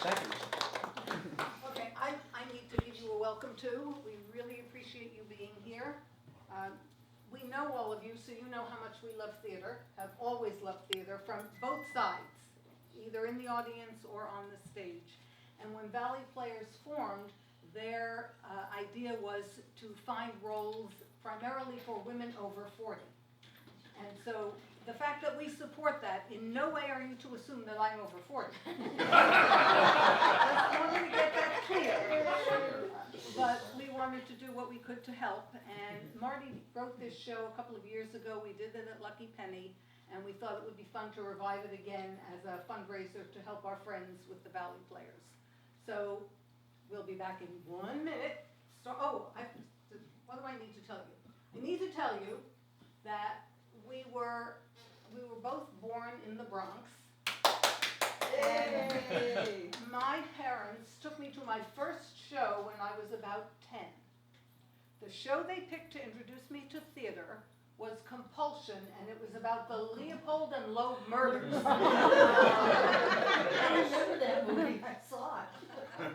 Second. Okay, I need to give you a welcome too. We really appreciate you being here. We know all of you, so you know how much we love theater, have always loved theater from both sides, either in the audience or on the stage. And when Valley Players formed, their idea was to find roles primarily for women over 40. And so the fact that we support that, in no way are you to assume that I'm over 40. Just wanted to get that clear. But we wanted to do what we could to help, and Marty wrote this show a couple of years ago. We did it at Lucky Penny, and we thought it would be fun to revive it again as a fundraiser to help our friends with the Valley Players. So we'll be back in 1 minute. What do I need to tell you? I need to tell you that we were both born in the Bronx. And my parents took me to my first show when I was about 10. The show they picked to introduce me to theater was Compulsion, and it was about the Leopold and Loeb murders. I remember that movie. I saw it.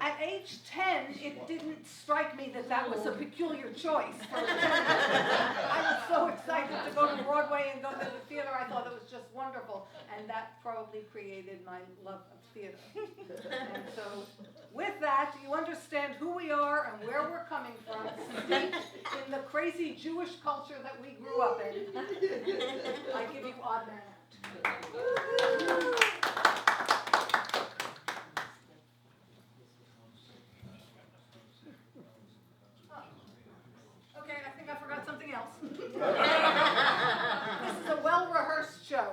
At age 10, it didn't strike me that that was a peculiar choice for a 10-year-old. I was so excited to go to Broadway and go to the theater. I thought it was just wonderful, and that probably created my love of theater. And so, with that, you understand who we are and where we're coming from, steeped in the crazy Jewish culture that we grew up in. I give you Odd Man Out. Okay, I think I forgot something else. This is a well-rehearsed show.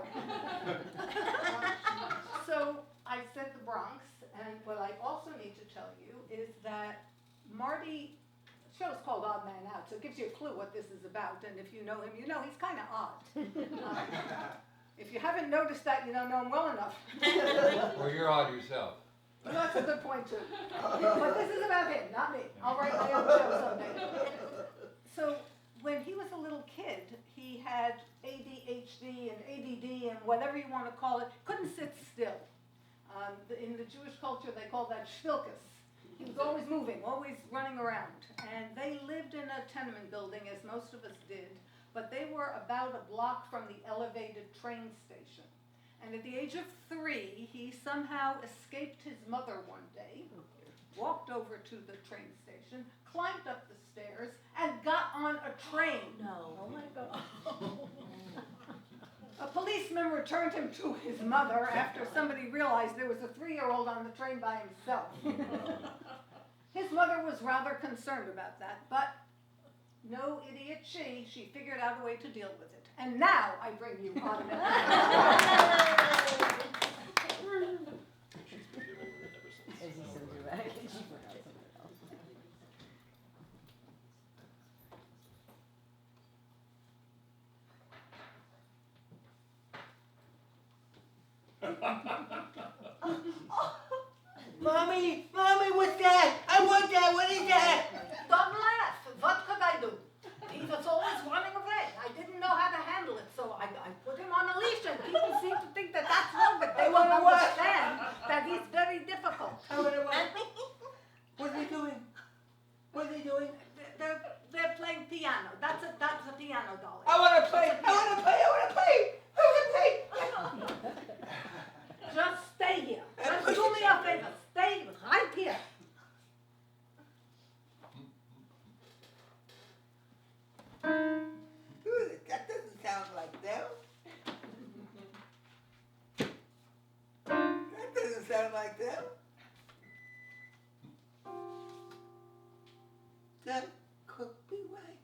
So I said the Bronx, and what I also need to tell you is that Marty, the show's called Odd Man Out, so it gives you a clue what this is about, and if you know him, you know he's kind of odd. If you haven't noticed that, you don't know him well enough. Or you're odd yourself. Well, that's a good point too. But this is about him, not me. I'll write my own show someday. So when he was a little kid, he had ADHD and ADD and whatever you want to call it, couldn't sit still. In the Jewish culture, they call that shvilkus. He was always moving, always running around. And they lived in a tenement building, as most of us did, but they were about a block from the elevated train station. And at the age of 3, he somehow escaped his mother one day, walked over to the train station, climbed up the stairs, and got on a train. No. Oh my God. A policeman returned him to his mother after somebody realized there was a 3-year-old on the train by himself. His mother was rather concerned about that, but no idiot she figured out a way to deal with it. And now I bring you on. Mommy, what's that? I want that. What is that? Don't laugh. What could I do? He was always running away. I didn't know how to handle it, so I put him on a leash, and people seem to think that that's wrong, but they don't understand that he's very difficult. I want to what? What are they doing? What are they doing? They're playing piano. That's a piano doll. I want to play. I want to play. I want to play. I want to play. Just stay here. Just do me a favor. Stay right here. That doesn't sound like them. That doesn't sound like them. That could be right.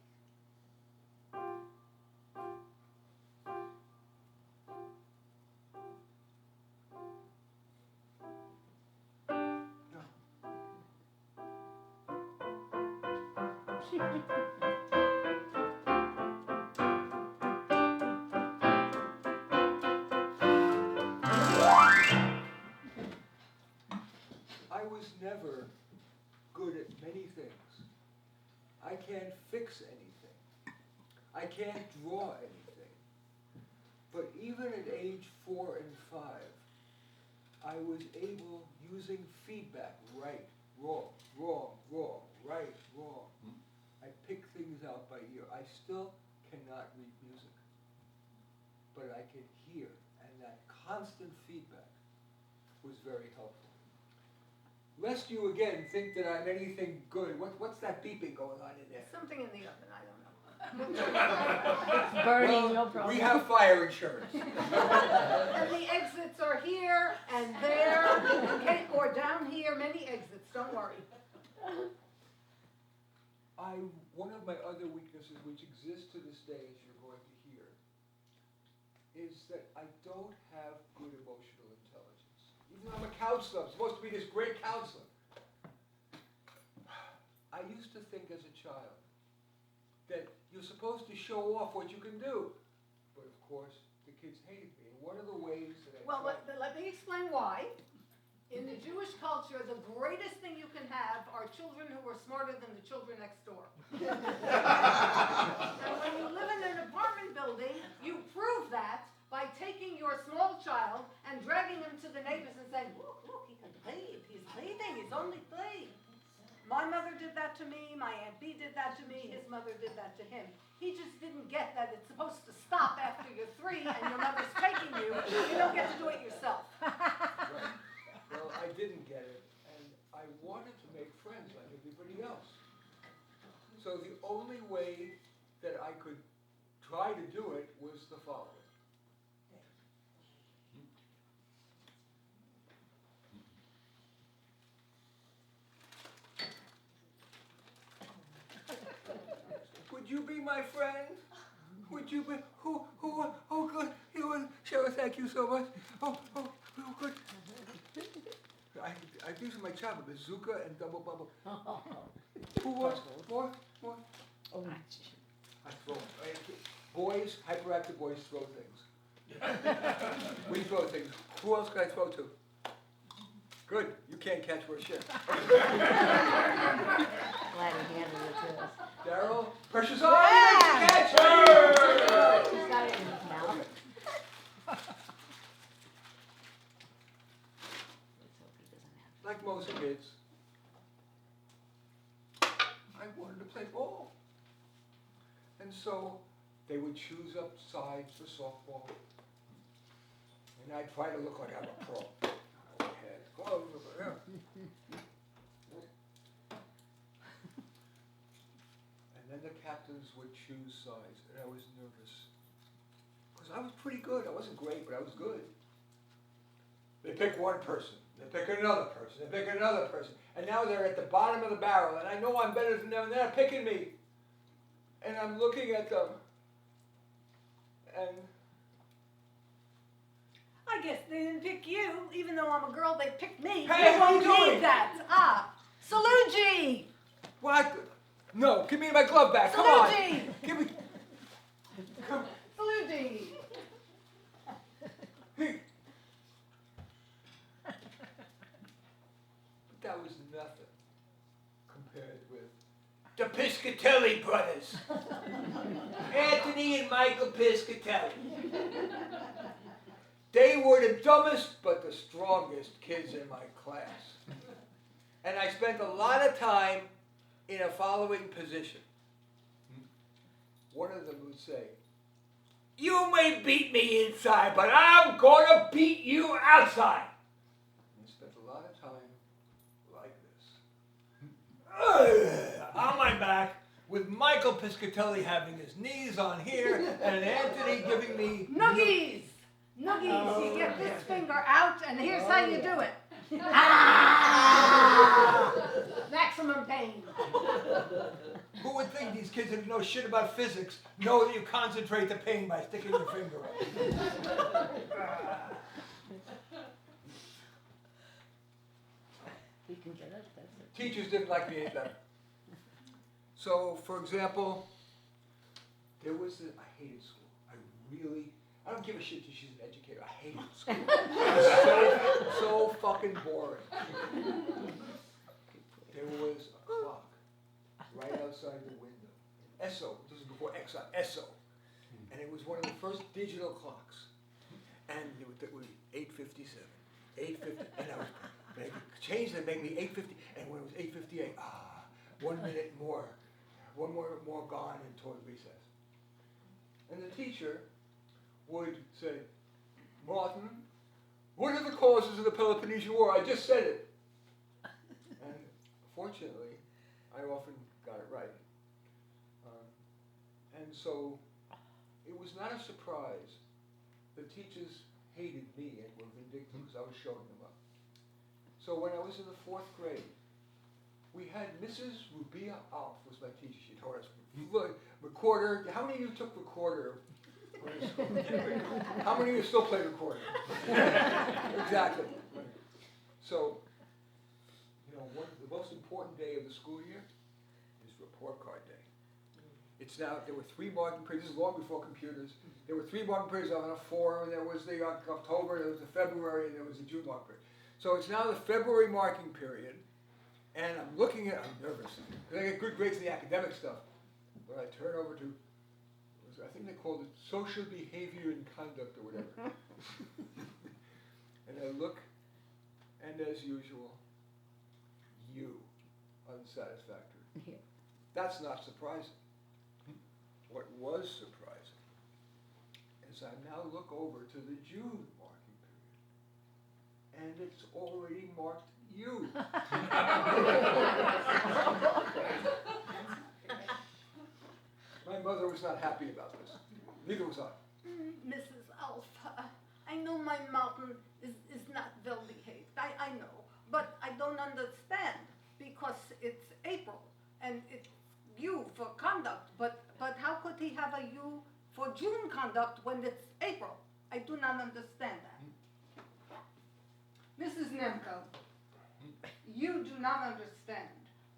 I was never good at many things. I can't fix anything. I can't draw anything. But even at age 4 and 5, I was able using feedback, right, wrong, wrong, wrong, right, wrong. I pick things out by ear. I still cannot read music, but I can hear, and that constant feedback was very helpful. Lest you again think that I'm anything good. What's that beeping going on in there? Something in the oven, I don't know. It's burning, no problem. We have fire insurance. And the exits are here and there, okay, or down here, many exits, don't worry. One of my other weaknesses, which exists to this day, as you're going to hear, is that I don't have good emotional intelligence. Even though I'm a counselor, I'm supposed to be this great counselor. I used to think as a child that you're supposed to show off what you can do. But of course, the kids hated me. And one of the ways that I Well, let me explain why. In the Jewish culture, the greatest thing you can have are children who are smarter than the children next door. And when you live in an apartment building, you prove that by taking your small child and dragging him to the neighbors and saying, look, he can read, he's reading, he's only 3. My mother did that to me, my Aunt B did that to me, his mother did that to him. He just didn't get that it's supposed to stop after you're 3 and your mother's taking you. You don't get to do it yourself. Right. Well, I didn't get it, and I wanted to make friends like everybody else. So the only way that I could try to do it was the following. Would you be my friend? Would you be, oh good, you would, Cheryl, thank you so much. Oh, good. I use my child a bazooka and double bubble. Who wants more? Oh, I throw. Boys, hyperactive boys throw things. We throw things. Who else can I throw to? Good, you can't catch worth shit. glad he handed it to us. Daryl, pressure's on. Yeah. Catch it. He's got it in his mouth. Let's hope he doesn't have. Like most kids, I wanted to play ball. And so they would choose up sides for softball. And I'd try to look like I'm a pro. I had gloves over here. And then the captains would choose sides, and I was nervous. Because I was pretty good. I wasn't great, but I was good. They pick one person. They pick another person. They pick another person. And now they're at the bottom of the barrel, and I know I'm better than them, and they're picking me. And I'm looking at them, and I guess they didn't pick you, even though I'm a girl, they picked me. Hey, They what are won't you doing? need that. Saluji! what? No, give me my glove back. Come on. Saluji! Give me. Come. Saluji! Hey. But that was nothing compared with the Piscatelli brothers. Anthony and Michael Piscatelli. They were the dumbest but the strongest kids in my class. And I spent a lot of time in a following position. One of them would say, "You may beat me inside, but I'm gonna beat you outside." And I spent a lot of time like this. On my back, with Michael Piscatelli having his knees on here, and Anthony giving me Nuggies! Nuggies! You get this finger out, and here's how you do it. Maximum pain. Who would think these kids that know shit about physics know that you concentrate the pain by sticking your finger up? You can get it, that's it. Teachers didn't like me either. So, for example, I hated school. I don't give a shit that she's an educator. I hated school. It was so fucking boring. There was a clock right outside the window. Esso, this is before Exxon, Esso. And it was one of the first digital clocks. And it was 8:57, 8:50, and I was begging, change, they'd make me 8:50, and when it was 8:58, 1 minute more, one more gone and toward recess. And the teacher would say, Martin, what are the causes of the Peloponnesian War? I just said it. And fortunately, I often got it right. And so it was not a surprise. The teachers hated me and were vindictive because I was showing them up. So when I was in the 4th grade, we had Mrs. Rubia Alf was my teacher. She taught us recorder. How many of you took recorder? How many of you still play recorder? Exactly. So, the most important day of the school year is report card day. It's now, there were 3 marking periods, this is long before computers. There were 3 marking periods on a form, and there was the October, there was the February, and there was the June marking period. So it's now the February marking period, and I'm nervous, because I get good grades in the academic stuff. But I turn over to, I think they called it social behavior and conduct or whatever. And I look, and as usual, unsatisfactory. Yeah. That's not surprising. What was surprising is I now look over to the June marking period, and it's already marked U. My mother was not happy about this. Neither was I. Mrs. Alpha, I know my Martin is not well behaved. I know. But I don't understand because it's April and it's U for conduct. But how could he have a U for June conduct when it's April? I do not understand that. Mrs. Nemko, you do not understand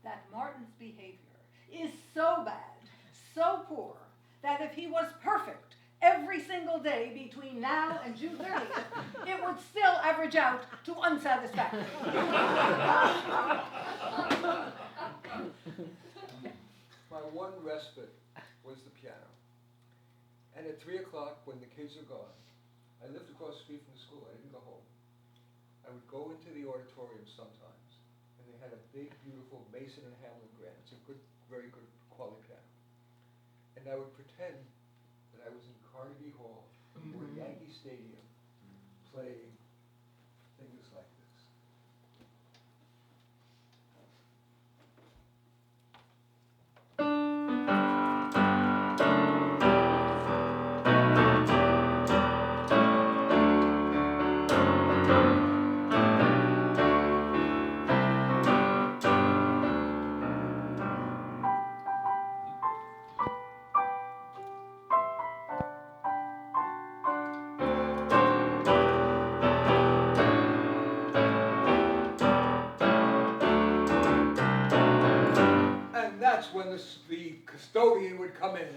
that Martin's behavior is so bad, so poor, that if he was perfect every single day between now and June 30th, it would still average out to unsatisfactory. My one respite was the piano. And at 3 o'clock, when the kids are gone, I lived across the street from the school, I didn't go home. I would go into the auditorium sometimes, and they had a big, beautiful Mason and Hamlin grand. It's a good, very good quality piano. And I would pretend that I was in Carnegie Hall or Yankee Stadium playing things like this. That's when the custodian would come in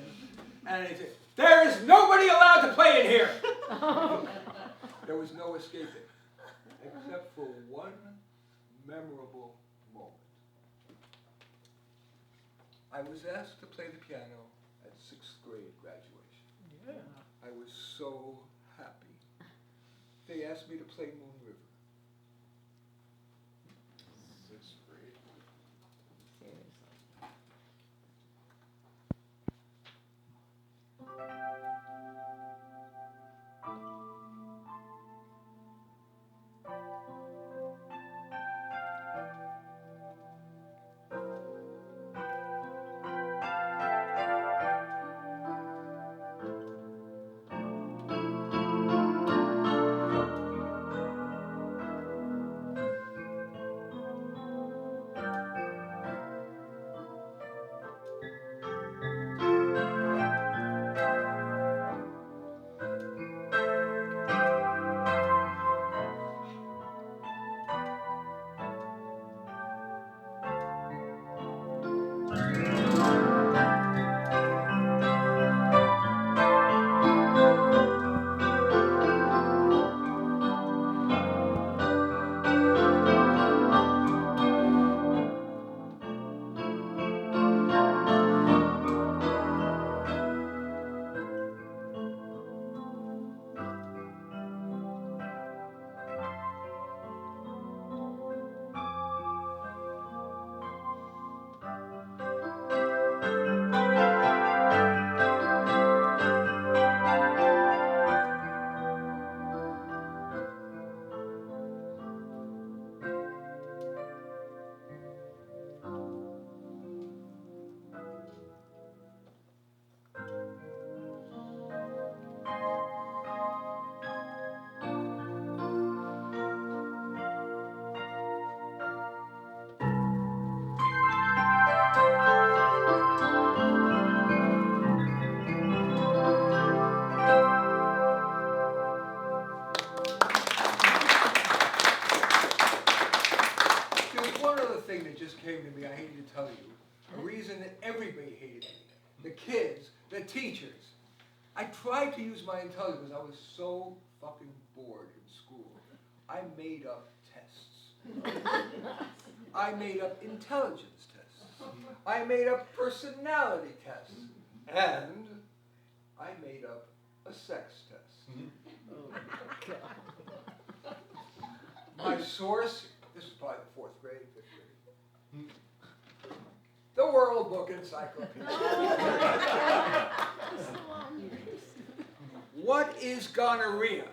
and he'd say, "There is nobody allowed to play in here!" There was no escaping, except for one memorable moment. I was asked to play the piano at 6th grade graduation. Yeah. I was so happy. They asked me to play Moon River. 6th grade. Seriously. came to me, I hated to tell you, a reason that everybody hated me, the kids, the teachers. I tried to use my intelligence. I was so fucking bored in school. I made up tests. I made up intelligence tests. I made up personality tests. And I made up a sex test. My source, this was probably the 4th grade, 5th grade. The World Book Encyclopedia. What is gonorrhea?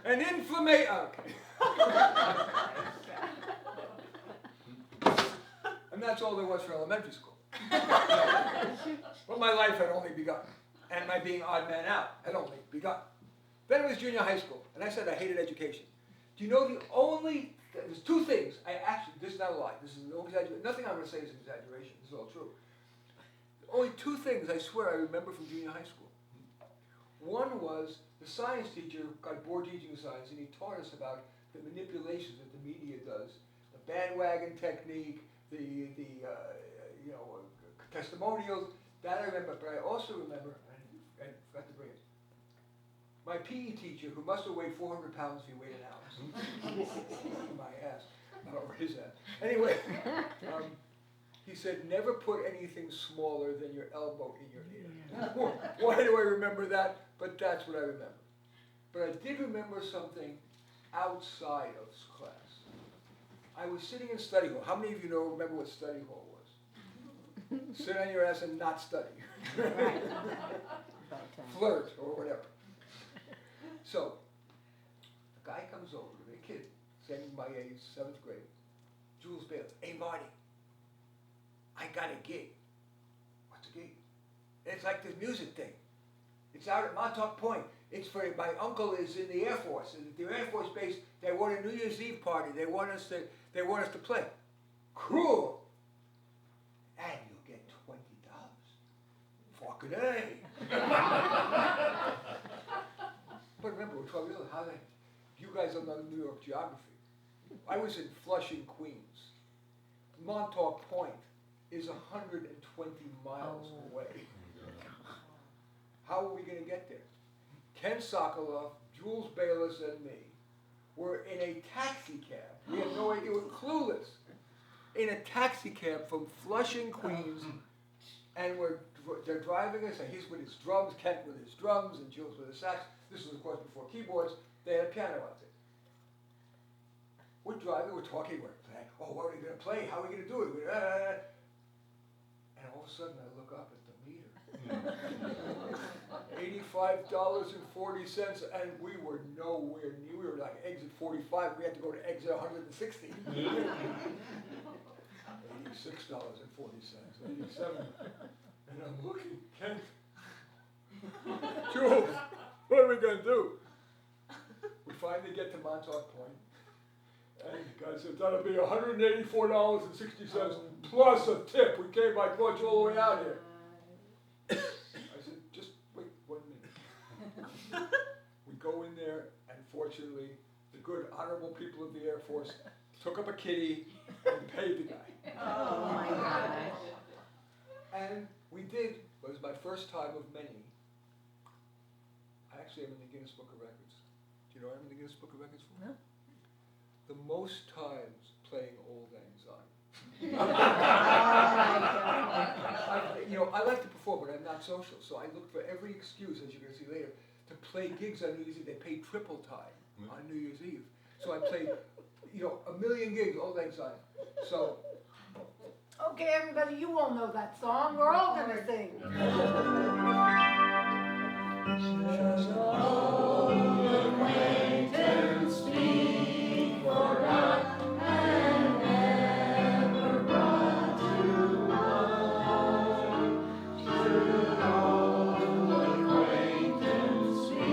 An inflammation. Okay. And that's all there was for elementary school. Well, my life had only begun. And my being odd man out had only begun. Then it was junior high school, and I said I hated education. Do you know there's 2 things, this is not a lie, this is no exaggeration, nothing I'm going to say is an exaggeration, this is all true. Only 2 things I swear I remember from junior high school. One was the science teacher got bored teaching science, and he taught us about the manipulations that the media does, the bandwagon technique, the testimonials. That I remember, but I also remember, I forgot to bring it, my PE teacher, who must have weighed 400 pounds if he weighed an ounce. My ass, not over his ass. Anyway, he said, never put anything smaller than your elbow in your ear. Why do I remember that? But that's what I remember. But I did remember something outside of class. I was sitting in study hall. How many of you remember what study hall was? Sit on your ass and not study. Flirt or whatever. So, a guy comes over to me, a kid, same my age, 7th grade, Jules Bailey. Hey, Marty, I got a gig. What's a gig? It's like this music thing. It's out at Montauk Point. It's for, my uncle is in the Air Force. At the Air Force Base, they want a New Year's Eve party. They want us to play. Cool. And you'll get $20. Fucking A. But remember, we're talking about you guys don't know New York geography. I was in Flushing, Queens. Montauk Point is 120 miles away. How are we going to get there? Ken Sokoloff, Jules Bayless, and me were in a taxi cab. We had no idea, we were clueless. In a taxi cab from Flushing, Queens, and they're driving us, and he's with his drums, Kent with his drums, and Jules with his sax. This was, of course, before keyboards. They had a piano out there. We're driving, we're talking, we're playing. Oh, what are we going to play? How are we going to do it? And all of a sudden, I look up at the meter. $85.40, and we were nowhere near. We were like exit 45. We had to go to exit 160. $86.40, 87. And I'm looking, Kent, Jules, what are we going to do? We finally get to Montauk Point, and the guy said, that'll be $184.60 plus a tip. We came by coach all the way out here. I said, just wait 1 minute. We go in there, and fortunately, the good, honorable people of the Air Force took up a kitty and paid the guy. Oh my God. And we did, it was my first time of many. I actually am in the Guinness Book of Records. Do you know what I'm in the Guinness Book of Records for? No. The most times playing Old Lang Syne. I like to perform, but I'm not social, so I looked for every excuse, as you're going to see later, to play gigs on New Year's Eve. They paid triple time on New Year's Eve. So I played, a million gigs, Old Lang Syne. So. Okay, everybody, you all know that song. We're all going to sing. Just an old acquaintance be forgot and never brought to mind. Should an old acquaintance be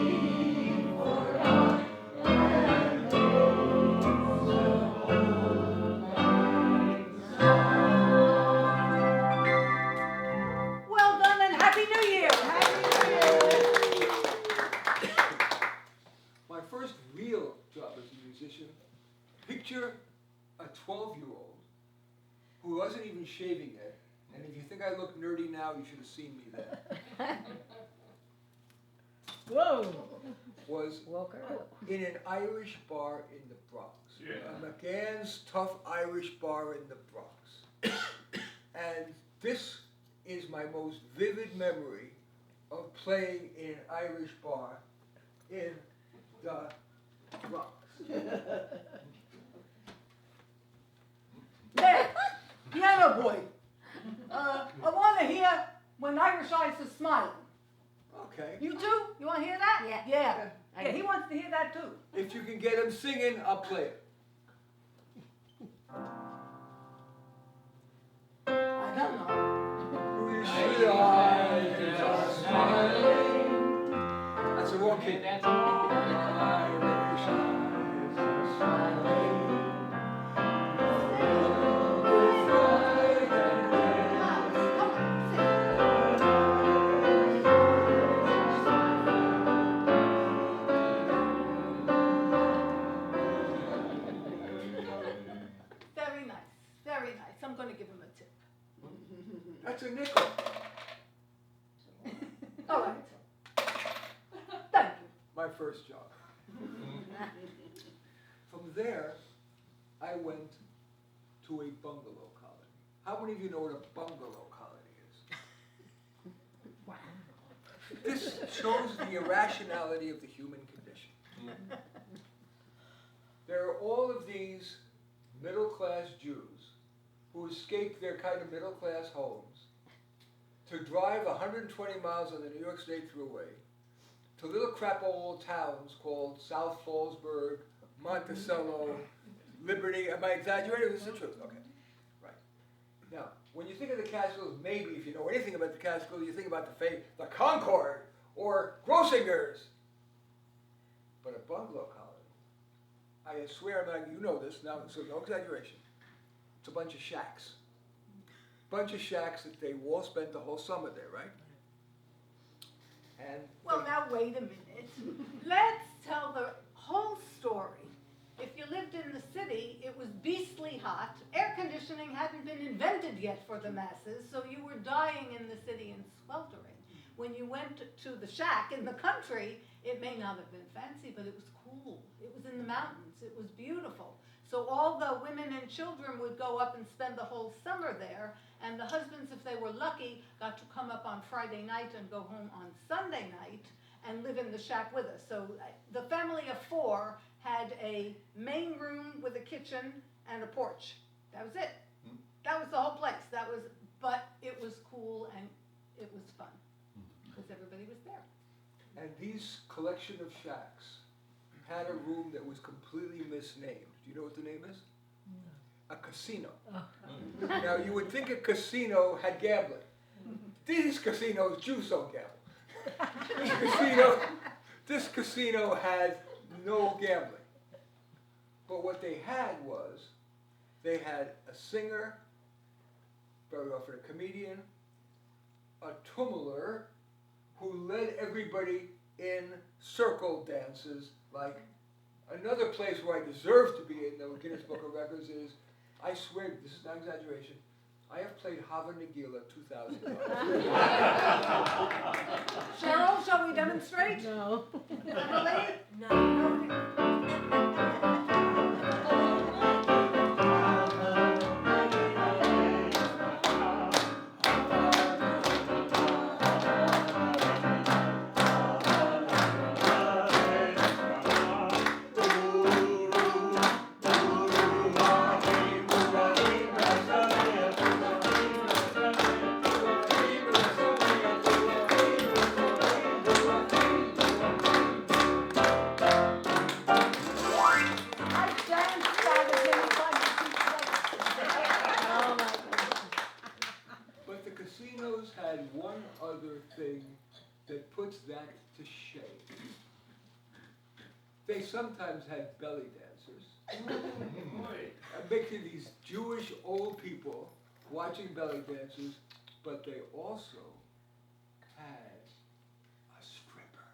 forgot and days of old lang syne. Well done and Happy New Year. Happy New Year. My first real job as a musician, picture a 12-year-old who wasn't even shaving yet, and if you think I look nerdy now, you should have seen me then, Whoa. was Woke her up. in an Irish bar in the Bronx. Yeah. A McGann's Tough Irish Bar in the Bronx. And this is my most vivid memory of playing in an Irish bar in the Bronx. There, piano boy. I want to hear When Irish Eyes Are Smiling. Okay. You too? You want to hear that? Yeah. Yeah. I Yeah, he wants to hear that too. If you can get him singing, I'll play it. I don't know. Irish eyes are smiling. That's a wrong key. That's all. Irish eyes are smiling. Very nice, very nice. I'm going to give him a tip. That's a nickel. All right. Thank you. My first job. From there, I went to a bungalow colony. How many of you know what a bungalow colony is? Wow. This shows the irrationality of the human condition. There are all of these middle-class Jews who escaped their kind of middle-class homes to drive 120 miles on the New York State Thruway to little crap old towns called South Fallsburg, Monticello, Liberty. Am I exaggerating? This is the truth. Okay. Right. Now, when you think of the Catskills, maybe if you know anything about the Catskills, you think about the Concord or Grossinger's. But a bungalow colony, I swear, you know this now, so no exaggeration. It's a bunch of shacks. Bunch of shacks that they all spent the whole summer there, right? And Well, now wait a minute. Let's tell the whole story. If you lived in the city, it was beastly hot. Air conditioning hadn't been invented yet for the masses, so you were dying in the city and sweltering. When you went to the shack in the country, it may not have been fancy, but it was cool. It was in the mountains. It was beautiful. So all the women and children would go up and spend the whole summer there, and the husbands, if they were lucky, got to come up on Friday night and go home on Sunday night and live in the shack with us. So the family of 4 had a main room with a kitchen and a porch. That was it. That was the whole place. But it was cool and it was fun because everybody was there. And these collection of shacks had a room that was completely misnamed. Do you know what the name is? A casino. Now you would think a casino had gambling. These casinos, Jews don't gamble. This casino had no gambling. But what they had was, they had a singer, very often a comedian, a tummeler, who led everybody in circle dances. Like, another place where I deserve to be in the Guinness Book of Records is, I swear, this is not exaggeration, I have played Hava Nagila 2,000 times. Cheryl, shall we demonstrate? No. Emily? No. I danced that as many times as Oh my goodness. But the casinos had one other thing that puts that to shame. They sometimes had belly dancers. I'm making these Jewish old people watching belly dancers, but they also had a stripper.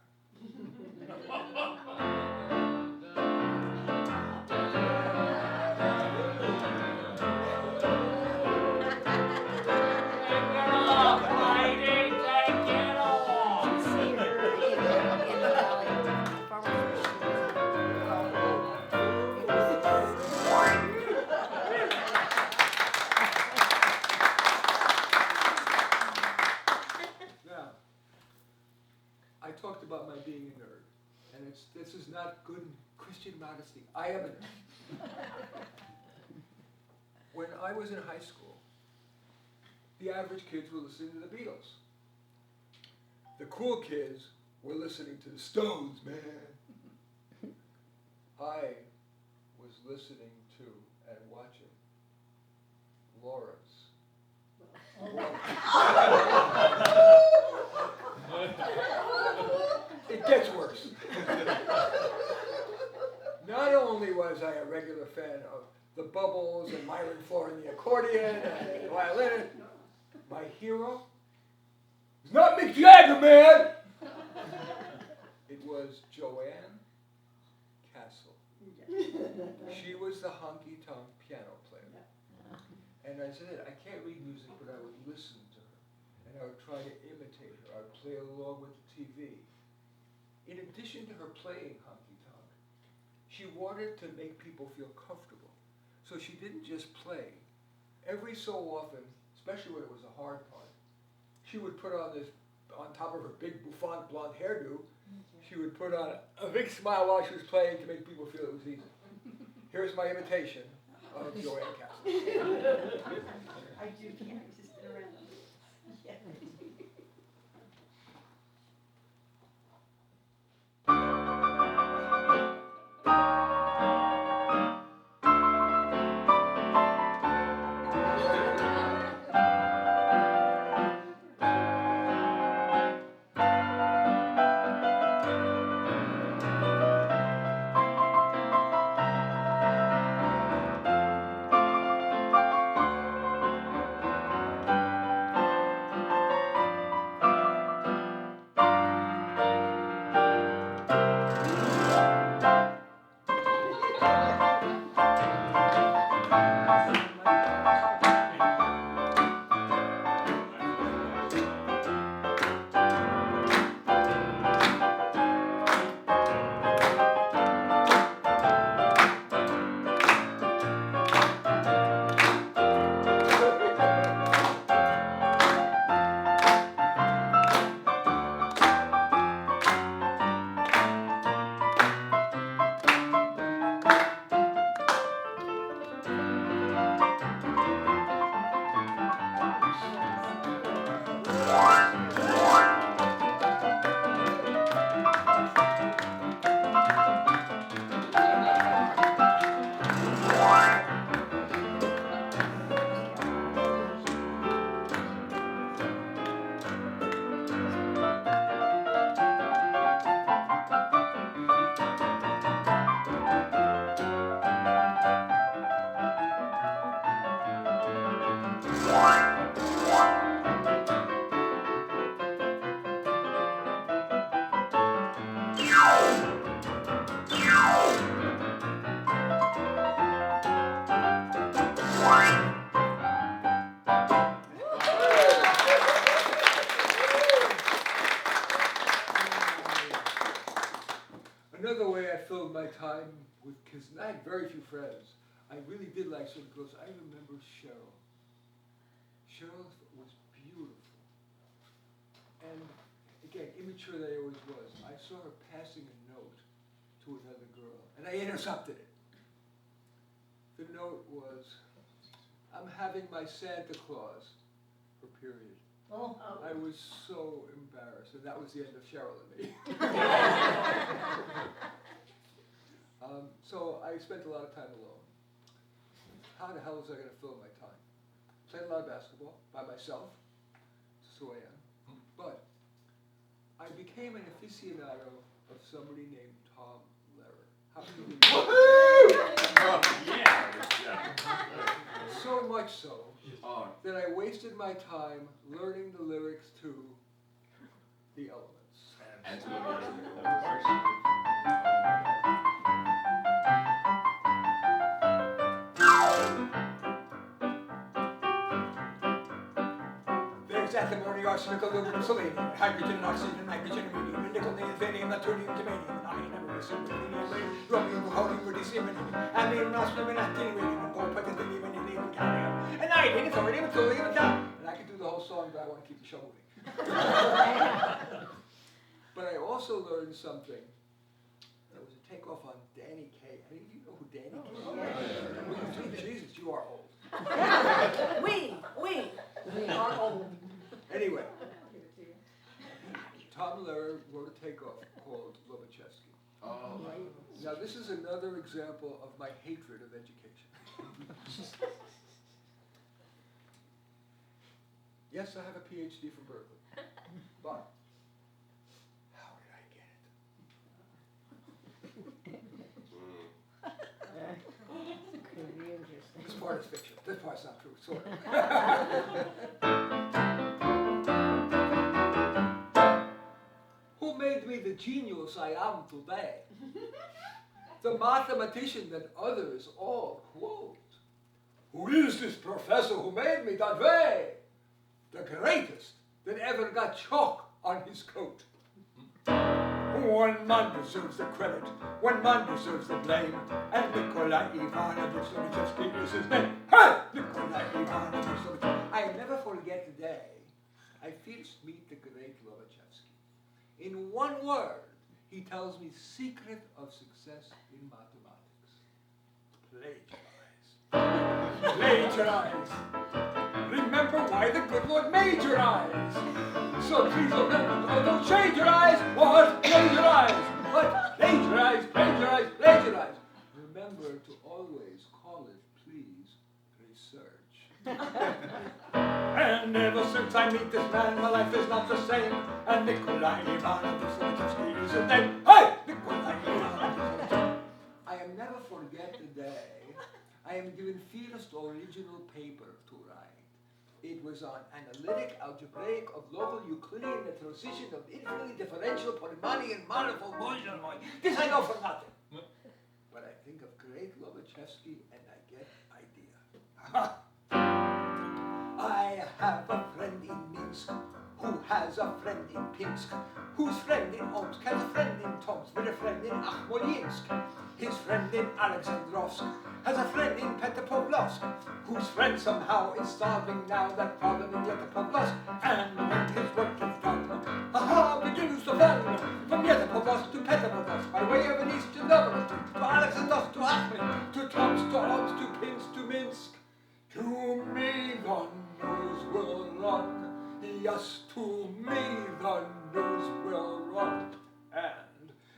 nerd. And this is not good Christian modesty. I am a nerd. When I was in high school, the average kids were listening to the Beatles. The cool kids were listening to the Stones, man. I was listening to and watching Lawrence. It gets worse. Not only was I a regular fan of the Bubbles and Myron Floor and the accordion and the violin, my hero was not Mick Jagger, man! It was Joanne Castle. She was the honky-tonk piano player. And I said, I can't read music, but I would listen to her. And I would try to imitate her. I would play along with the TV. In addition to her playing honky-tonk, she wanted to make people feel comfortable. So she didn't just play. Every so often, especially when it was a hard part, she would put on this, on top of her big bouffant blonde hairdo, she would put on a big smile while she was playing to make people feel it was easy. Here's my imitation of Joanne Castle. I do can't resist it around. Yeah. Another way I filled my time with, because I had very few friends, I really did like certain girls. I remember Cheryl. Cheryl was beautiful. And again, immature that I always was, I saw her passing a note to another girl, and I intercepted it. The note was, I'm having my Santa Claus for period. Oh. I was so embarrassed, and that was the end of Cheryl and me. So I spent a lot of time alone. How the hell was I going to fill my time? Played a lot of basketball by myself, just who I am. But I became an aficionado of somebody named Tom Lehrer. How can you? So much so that I wasted my time learning the lyrics to The Elements. There's antimony, arsenic, aluminum, selenium, hydrogen, oxygen, nitrogen, ammonium, nickel, vanadium, naturnium, germanium, iron, americium, ruthenium, rhodium, rhodium, ruthenium, amnium, osmium, actinium, radium, gold, platinum, and gallium, and iodine, thorium, thulium, and thallium. And I could do the whole song, but I want to keep the show moving. But I also learned something. It was a takeoff on Danny Kaye. Any of you know who Danny Kaye is? Jesus, you are old. We are old. Anyway, I'll give it to you. Tom Lehrer wrote a takeoff called Lobachevsky. Oh, Now this is another example of my hatred of education. Yes, I have a PhD from Berkeley, but how did I get it? Could be interesting. This part is fiction. This part's not true, sort of. Who made me the genius I am today? The mathematician that others all quote. Who is this professor who made me that way? The greatest that ever got chalk on his coat. One man deserves the credit, one man deserves the blame, and Nikolai Ivanovich Lobachevsky is his name. Hey! Nikolai Ivanovich Lobachevsky. I never forget the day I first meet the great Lobachevsky. In one word, he tells me secret of success in mathematics. Plagiarize. Plagiarize. Remember why the good Lord made your eyes. So please don't change your eyes. What? Plagiarize. What? Plagiarize, plagiarize, plagiarize. Remember to always call it, please, research. And ever since I meet this man, my life is not the same. And Nikolai Ivanovich Lobachevsky is his name. Hey! Nikolai Ivanovich. I am never forget the day I am given first original paper to write. It was on analytic algebraic of local Euclidean the transition of infinitely differential Polynomial manifold Moissanmoy. This I know for nothing. But I think of great Lobachevsky and I get idea. I have a friend in Minsk who has a friend in Pinsk, whose friend in Omsk has a friend in Tomsk with a friend in Akhmolinsk. His friend in Alexandrovsk has a friend in Petropavlovsk, whose friend somehow is starving now, that problem in Yekaterinburg. And when his work is done, aha, begins the fun, from Yekaterinburg to Petropavlovsk, by way of an Eastern Novosti, to Alexandrovsk, to Akhmin, to Tomsk, to Omsk, to Pinsk, to Minsk. To me the news will run, yes, to me the news will run.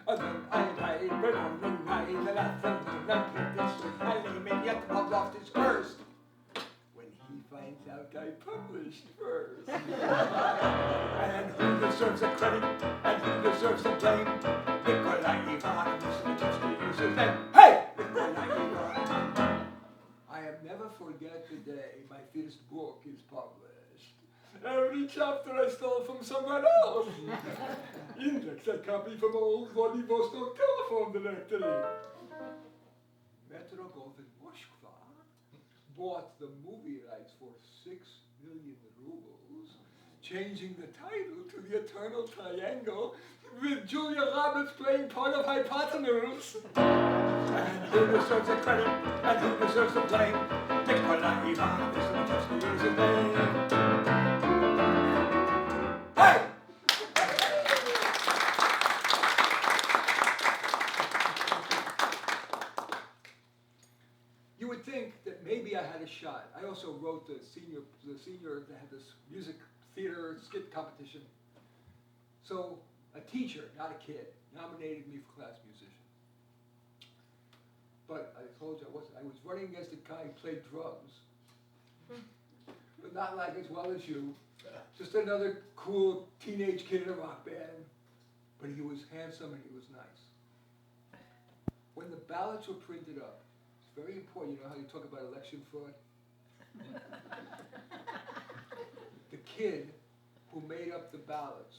And then I died, but on the night and afternoon, and pretty soon my name in Yekaterinburg is cursed. When he finds out I published first. And who deserves the credit, and who deserves the blame? Nikolai Ivanovich Lobachevsky is his name. Hey! Nikolai Ivanovich. I have never forget the day my first book is published. Every chapter I stole from someone else. Index I copied from old Vladivostok telephone directory. Metro Goldwyn Moskva bought the movie rights for 6 million rubles, changing the title to The Eternal Triangle, with Julia Roberts playing part of hypotenuse. And who deserves the credit, and who deserves the blame? Nikolai Ivanovich Lobachevsky is his name. Hey! You would think that maybe I had a shot. I also wrote the senior that had this music theater skit competition. So a teacher, not a kid, nominated me for class musician. But I told you I was running against a guy who played drums, but not like as well as you. Just another cool teenage kid in a rock band. But he was handsome and he was nice. When the ballots were printed up, it's very important, you know how you talk about election fraud? The kid who made up the ballots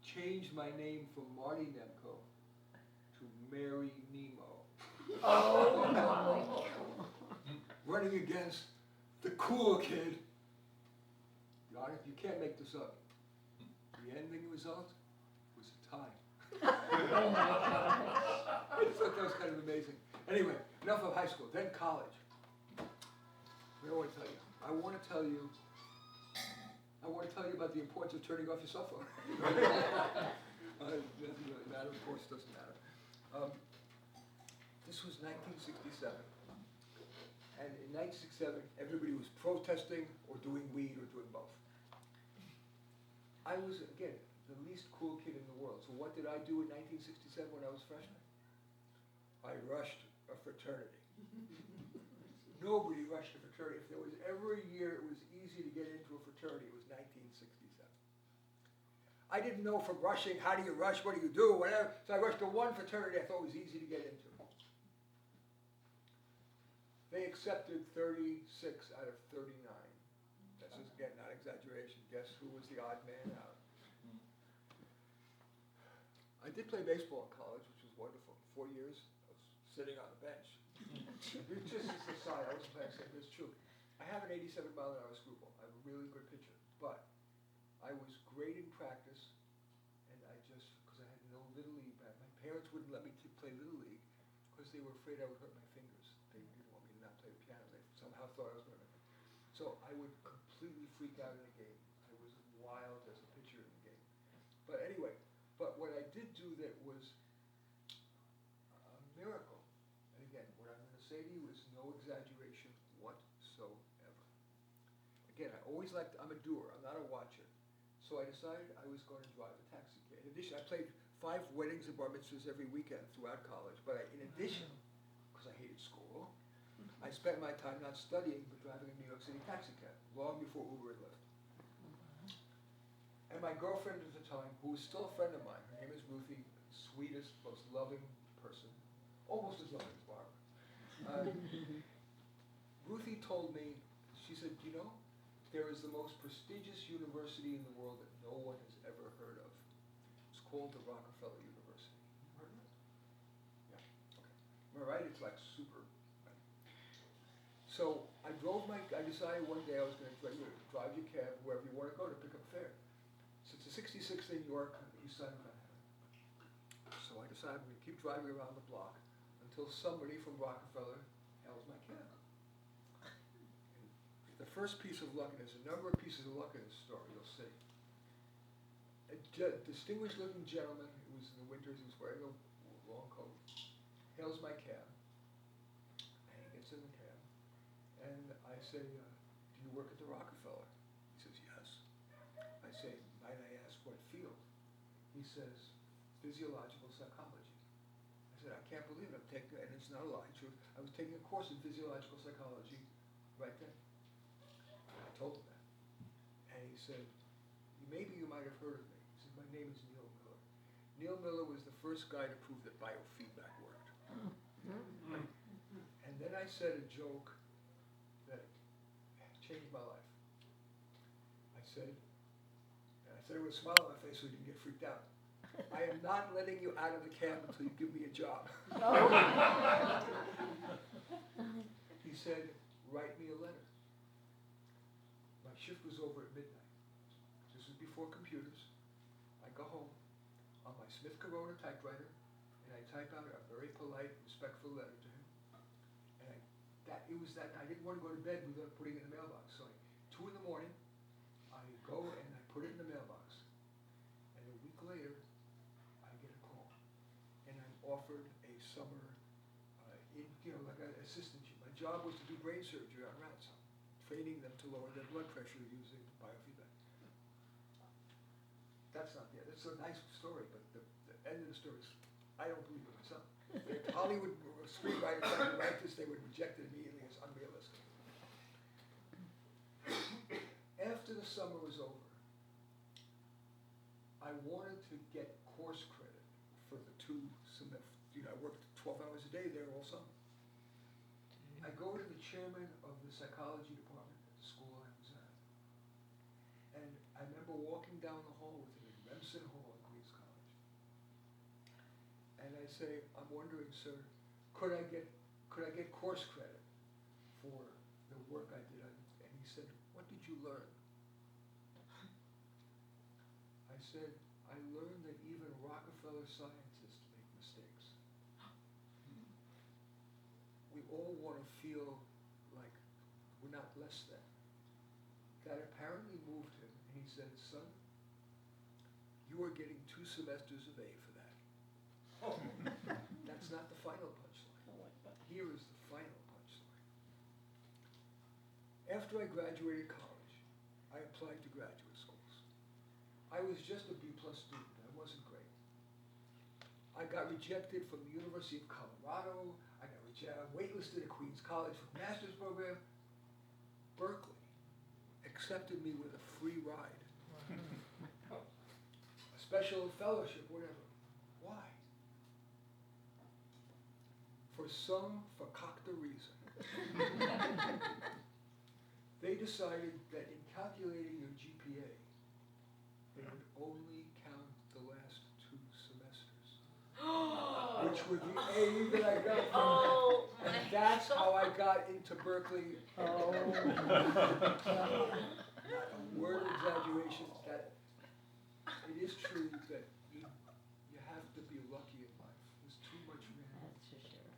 changed my name from Marty Nemko to Mary Nemo. Oh my. Running against the cool kid. Honest, you can't make this up. The ending result was a tie. I just thought that was kind of amazing. Anyway, enough of high school. Then college. What do I want to tell you? I want to tell you about the importance of turning off your cell phone. Doesn't really matter, of course, doesn't matter. This was 1967. And in 1967, everybody was protesting or doing weed or doing both. I was, again, the least cool kid in the world. So what did I do in 1967 when I was freshman? I rushed a fraternity. Nobody rushed a fraternity. If there was ever a year it was easy to get into a fraternity, it was 1967. I didn't know from rushing, how do you rush, what do you do, whatever. So I rushed to one fraternity I thought was easy to get into. They accepted 36 out of 39. This is, again, not exaggeration. Guess who was the odd man out? I did play baseball in college, which was wonderful. 4 years, I was sitting on the bench. Just as a side, I wasn't playing second, it's true. I have an 87-mile-an-hour screwball. I'm a really good pitcher. But I was great in practice, and I just, because I had no Little League, my parents wouldn't let me play Little League because they were afraid I would hurt my fingers. They didn't want me to not play the piano. They somehow thought I was going to. So I would completely freak out in a game. I was wild as a pitcher in the game. But anyway, but what I did do that was a miracle, and again, what I'm going to say to you is no exaggeration whatsoever. Again, I always liked, I'm a doer, I'm not a watcher. So I decided I was going to drive a taxi cab. In addition, I played 5 weddings and bar mitzvahs every weekend throughout college, but in addition, because I hated school, I spent my time not studying, but driving a New York City taxi cab, long before Uber and Lyft. And my girlfriend at the time, who was still a friend of mine, her name is Ruthie, sweetest, most loving person, almost as loving as Barbara. Ruthie told me, she said, you know, there is the most prestigious university in the world that no one has ever heard of. It's called the Rockefeller University. Heard of it? Yeah, okay. Am I right? It's like super. Right? So I decided one day I was going to drive your cab wherever you want to go to pick up fare. So it's a 66th in York on the east side of Manhattan. So I decided I'm going to keep driving around the block until somebody from Rockefeller hails my cab. And the first piece of luck, and there's a number of pieces of luck in this story, you'll see. A distinguished looking gentleman, it was in the winters, he was wearing a long coat, hails my cab, and he gets in the cab, and I say, do you work at the Rockefeller? He says, yes. I say, might I ask what field? He says, physiological psychology. I said, I can't believe it. I'm taking, and it's not a lie, true. I was taking a course in physiological psychology right then. I told him that. And he said, maybe you might have heard of me. He said, my name is Neil Miller. Neil Miller was the first guy to prove that biofeedback worked. And then I said a joke that changed my life. I said it with a smile on my face so he didn't get freaked out. I am not letting you out of the cab until you give me a job. He said, write me a letter. My shift was over at midnight. This was before computers. I go home on my Smith Corona typewriter, and I type out a very polite, respectful letter to him. And I didn't want to go to bed without putting it in the mailbox. So 2 in the morning, I go and I put it in the mailbox. And a week later, I get a call. And I'm offered a summer, like an assistantship. My job was to do brain surgery on rats, training them to lower their blood pressure using biofeedback. That's not the end. It's a nice story, but the end of the story is, I don't believe it myself. If Hollywood screenwriters tried to write this, they would reject it immediately as unrealistic. After the summer was over, I wanted to get course credit for the 2 semesters. I worked 12 hours a day there all summer. I go to the chairman of the psychology department at the school I was at. And I remember walking down the hall with him in Remsen Hall at Queens College. And I say, I'm wondering, sir, could I get course credit for the work I did? And he said, what did you learn? I said, I learned that even Rockefeller scientists make mistakes. We all want to feel like we're not less than. That apparently moved him, and he said, son, you you are getting 2 semesters of A for that. That's not the final punchline. Here is the final punchline. After I graduated college, I applied to graduate schools. I was just a B+ student. I wasn't great. I got rejected from the University of Colorado. I got waitlisted at Queens College for the master's program. Berkeley accepted me with a free ride. A special fellowship, whatever. Why? For some fakakta reason. They decided that in calculating your GPA, they would only count the last 2 semesters. Which were the A that I got from Oh, and that's how I got into Berkeley. Not a word of exaggeration. That it is true that you have to be lucky in life. There's too much random. That's for sure.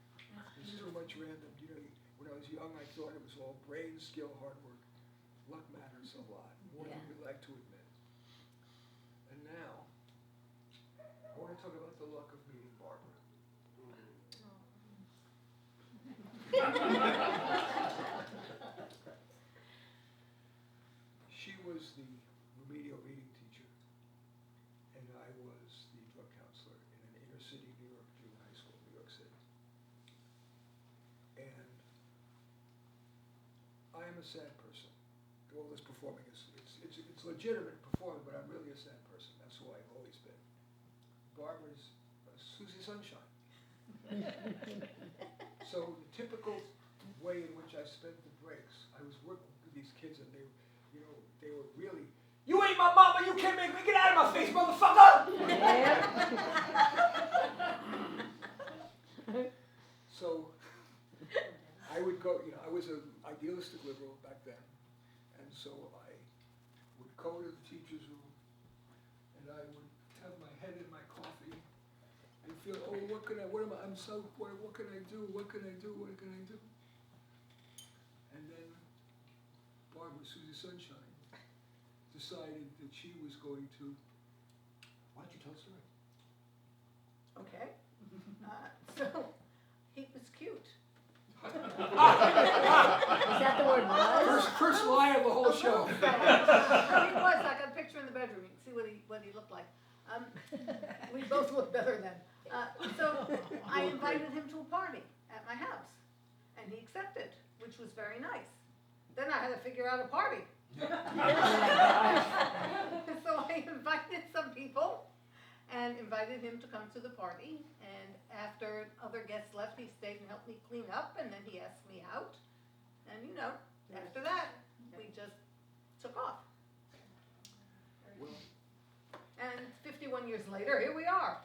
There's too much random. You know, when I was young, I thought it was all brain, skill, hard work. Luck matters a lot, more than we like to admit. And now, I want to talk about the luck of meeting Barbara. She was the remedial reading teacher, and I was the drug counselor in an inner city New York junior high school, New York City. And I am a sad person. All this performing it's legitimate performing, but I'm really a sad person. That's who I've always been. Barbara's Susie Sunshine. So the typical way in which I spent the breaks, I was working with these kids, and they were really, you ain't my mama, you can't make me, get out of my face, motherfucker! So I would go, I was an idealistic liberal back then, and so I would go to the teacher's room, and I would have my head in my coffee, and feel, oh, what can I do, what can I do? And then Barbara, Susie Sunshine, decided that she was going to, why don't you tell a story? Okay. So, he was cute. Is that the word was? First lie of the whole show. He was. I got a picture in the bedroom. You can see what he looked like. We both looked better then. So I invited him to a party at my house, and he accepted, which was very nice. Then I had to figure out a party. So I invited some people and invited him to come to the party. And after other guests left, he stayed and helped me clean up, and then he asked me out. And after that, we just took off. Well, And 51 years later, here we are.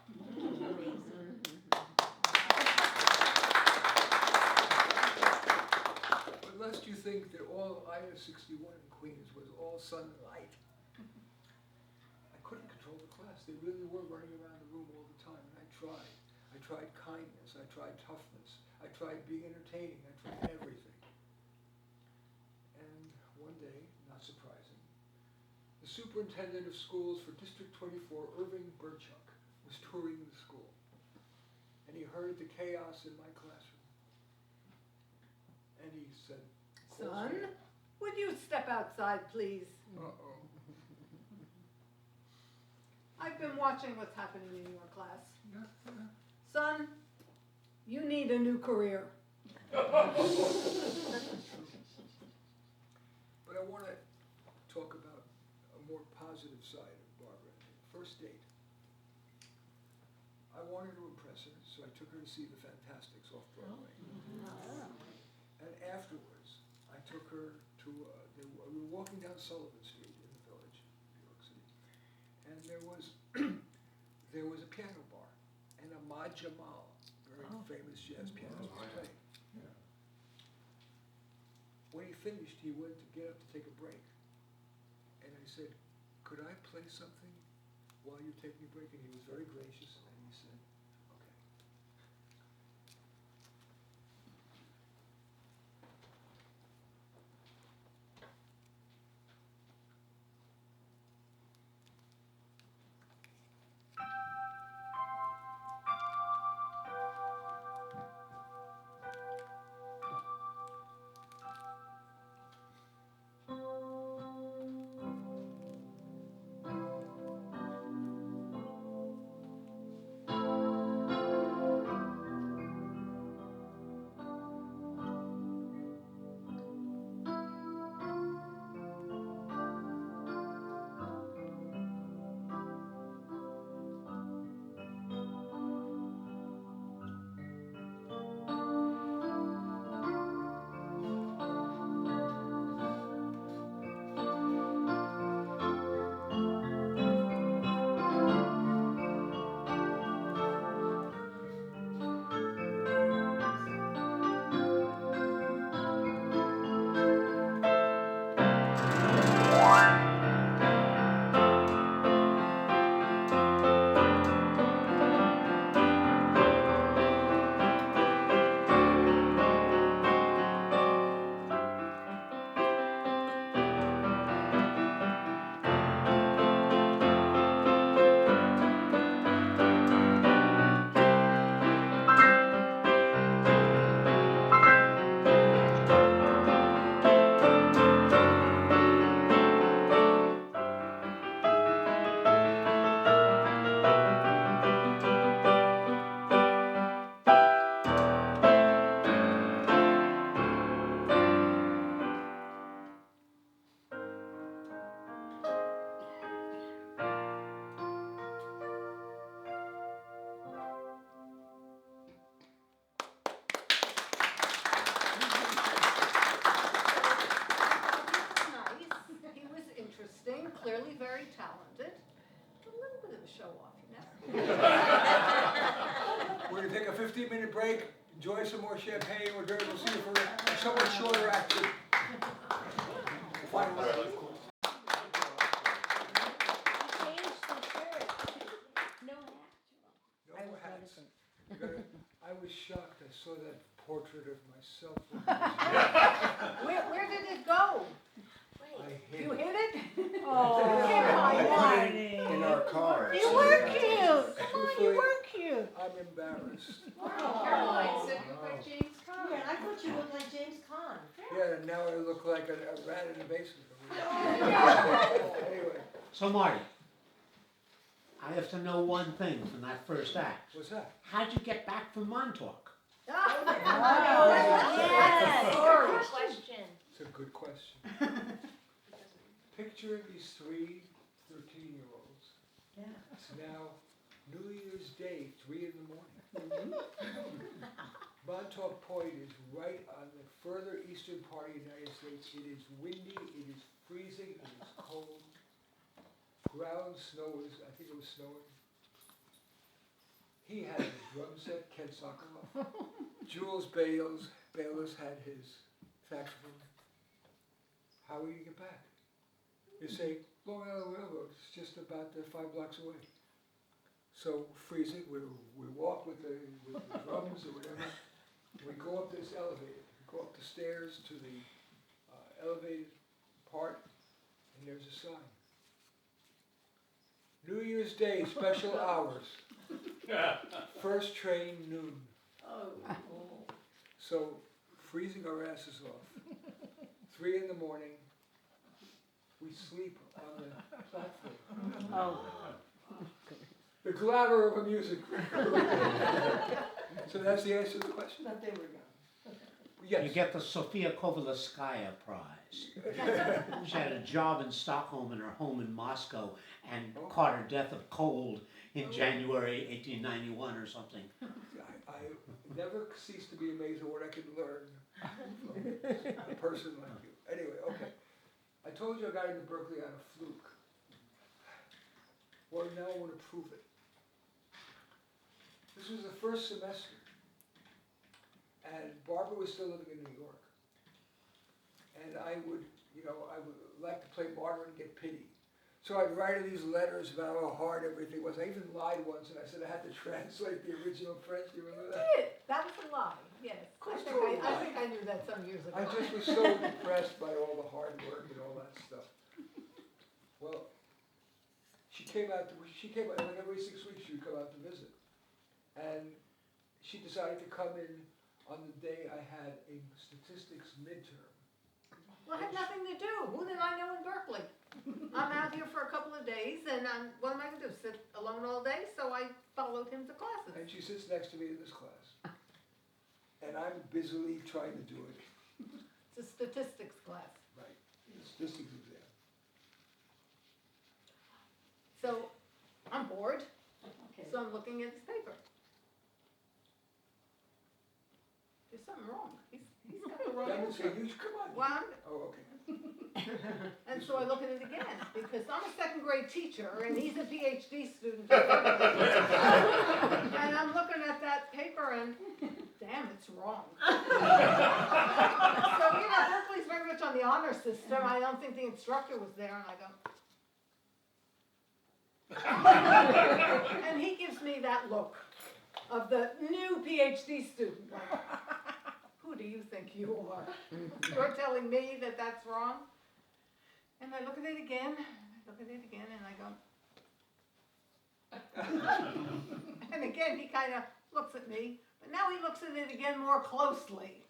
but lest you think that all Ida 61 in Queens was all sun and light, I couldn't control the class. They really were running around the room all the time, and I tried. I tried kindness, I tried toughness, I tried being entertaining, I tried everything. And one day, not surprising, the superintendent of schools for District 24, Irving Burchuck, was touring the school. And he heard the chaos in my classroom. And he said, Son, would you step outside, please? uh-oh. I've been watching what's happening in your class. Son, you need a new career. But I want to talk about a more positive side of Barbara. First date. I wanted to impress her, so I took her to see the Fantastics off Broadway. And afterwards, I took her to, we were walking down Sullivan Street in the Village, New York City, and there was a piano bar, and Ahmad Jamal, very famous jazz pianist, was playing. When he finished, he went to get up to take a break. And I said, could I play something while you're taking a break? And he was very gracious, and he said, okay. take a 15-minute break, enjoy some more champagne, we'll see you for a somewhat shorter activity. Final round, of course. Changed the shirt. No hat. No more hats. noticing. You gotta- I was shocked, I saw that portrait of myself. Where did it go? I hid You it. hid it? Oh, my In our car. You were cute. Come on, you were cute. I'm embarrassed. Caroline said you look like James Caan. Yeah, I thought you looked like James Caan. Yeah, and now I look like a rat in the basement. Anyway, So Marty, I have to know one thing from that first act. what's that? How'd you get back from Montauk? Yes. Story. Question. It's a good question. Picture these 3 13-year-olds. Yeah. It's now New Year's Day, 3 in the morning. Montauk Point is right on the further eastern part of the United States. It is windy, it is freezing, it is cold. Ground snow is, I think it was snowing. He had his drum set, Ken Sokoloff. Jules Bayless had his saxophone. How will you get back? You say, Long Island Railroad, it's just about 5 blocks away. So freezing, we walk with the drums or whatever. We go up this elevator, we go up the stairs to the elevated part, and there's a sign. New Year's Day, special hours. First train noon. Oh. So freezing our asses off. 3 in the morning, we sleep on the platform. Oh. The glamour of a music. So that's the answer to the question? But they were young. Yes. You get the Sofia Kovalevskaya Prize. She had a job in Stockholm and her home in Moscow and caught her death of cold in January 1891 or something. I never cease to be amazed at what I can learn from a person like you. Anyway, okay. I told you I got into Berkeley on a fluke. Well, now I want to prove it. This was the first semester, and Barbara was still living in New York. And I would like to play martyr and get pity. So I'd write her these letters about how hard everything was. I even lied once, and I said I had to translate the original French. Do you remember that? That was a lie, yes. course I totally think I knew that some years ago. I just was so depressed by all the hard work and all that stuff. Well, she came out, like every 6 weeks she would come out to visit. And she decided to come in on the day I had a statistics midterm. Well, it had nothing to do. Who did I know in Berkeley? I'm out here for a couple of days, and what am I going to do, sit alone all day? So I followed him to classes. And she sits next to me in this class. And I'm busily trying to do it. It's a statistics class. Right. Statistics exam. So I'm bored, Okay. so I'm looking at his paper. There's something wrong. He's got the wrong That was answer. a huge, come on. Well, Oh, okay. and so I look at it again, because I'm a second grade teacher, and he's a PhD student. And I'm looking at that paper and, damn, it's wrong. So, Berkeley's very much on the honor system. I don't think the instructor was there, and I go. And he gives me that look of the new PhD student. Like, who do you think you are? You're telling me that that's wrong? And I look at it again, and I go. And again, he kind of looks at me, but now he looks at it again more closely.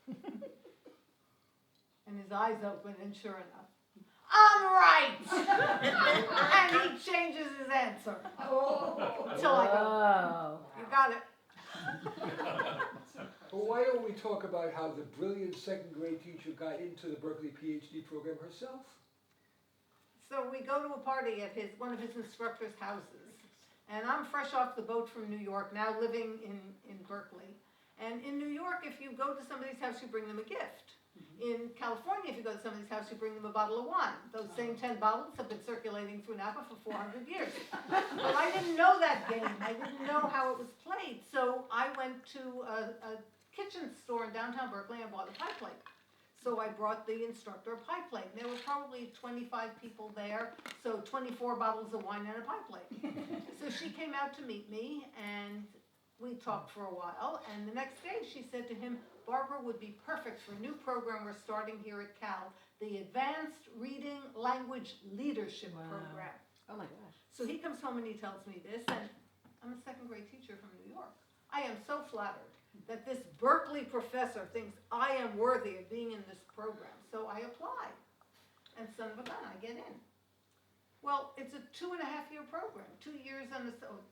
And his eyes open, and sure enough, I'm right! And he changes his answer. Until I go, you got it. Well, why don't we talk about how the brilliant second grade teacher got into the Berkeley PhD program herself? So we go to a party at one of his instructor's houses. And I'm fresh off the boat from New York, now living in Berkeley. And in New York, if you go to somebody's house, you bring them a gift. In California, if you go to somebody's house, you bring them a bottle of wine. Those same 10 bottles have been circulating through Napa for 400 years. Well, I didn't know that game. I didn't know how it was played. So I went to a kitchen store in downtown Berkeley and bought a pie plate. So I brought the instructor a pie plate. There were probably 25 people there, so 24 bottles of wine and a pie plate. So she came out to meet me, and we talked for a while, and the next day she said to him, Barbara would be perfect for a new program we're starting here at Cal, the Advanced Reading Language Leadership Program. Oh my gosh. So he comes home and he tells me this, and I'm a second grade teacher from New York. I am so flattered that this Berkeley professor thinks I am worthy of being in this program. So I apply, and son of a gun, I get in. Well, it's a 2.5-year program, 2 years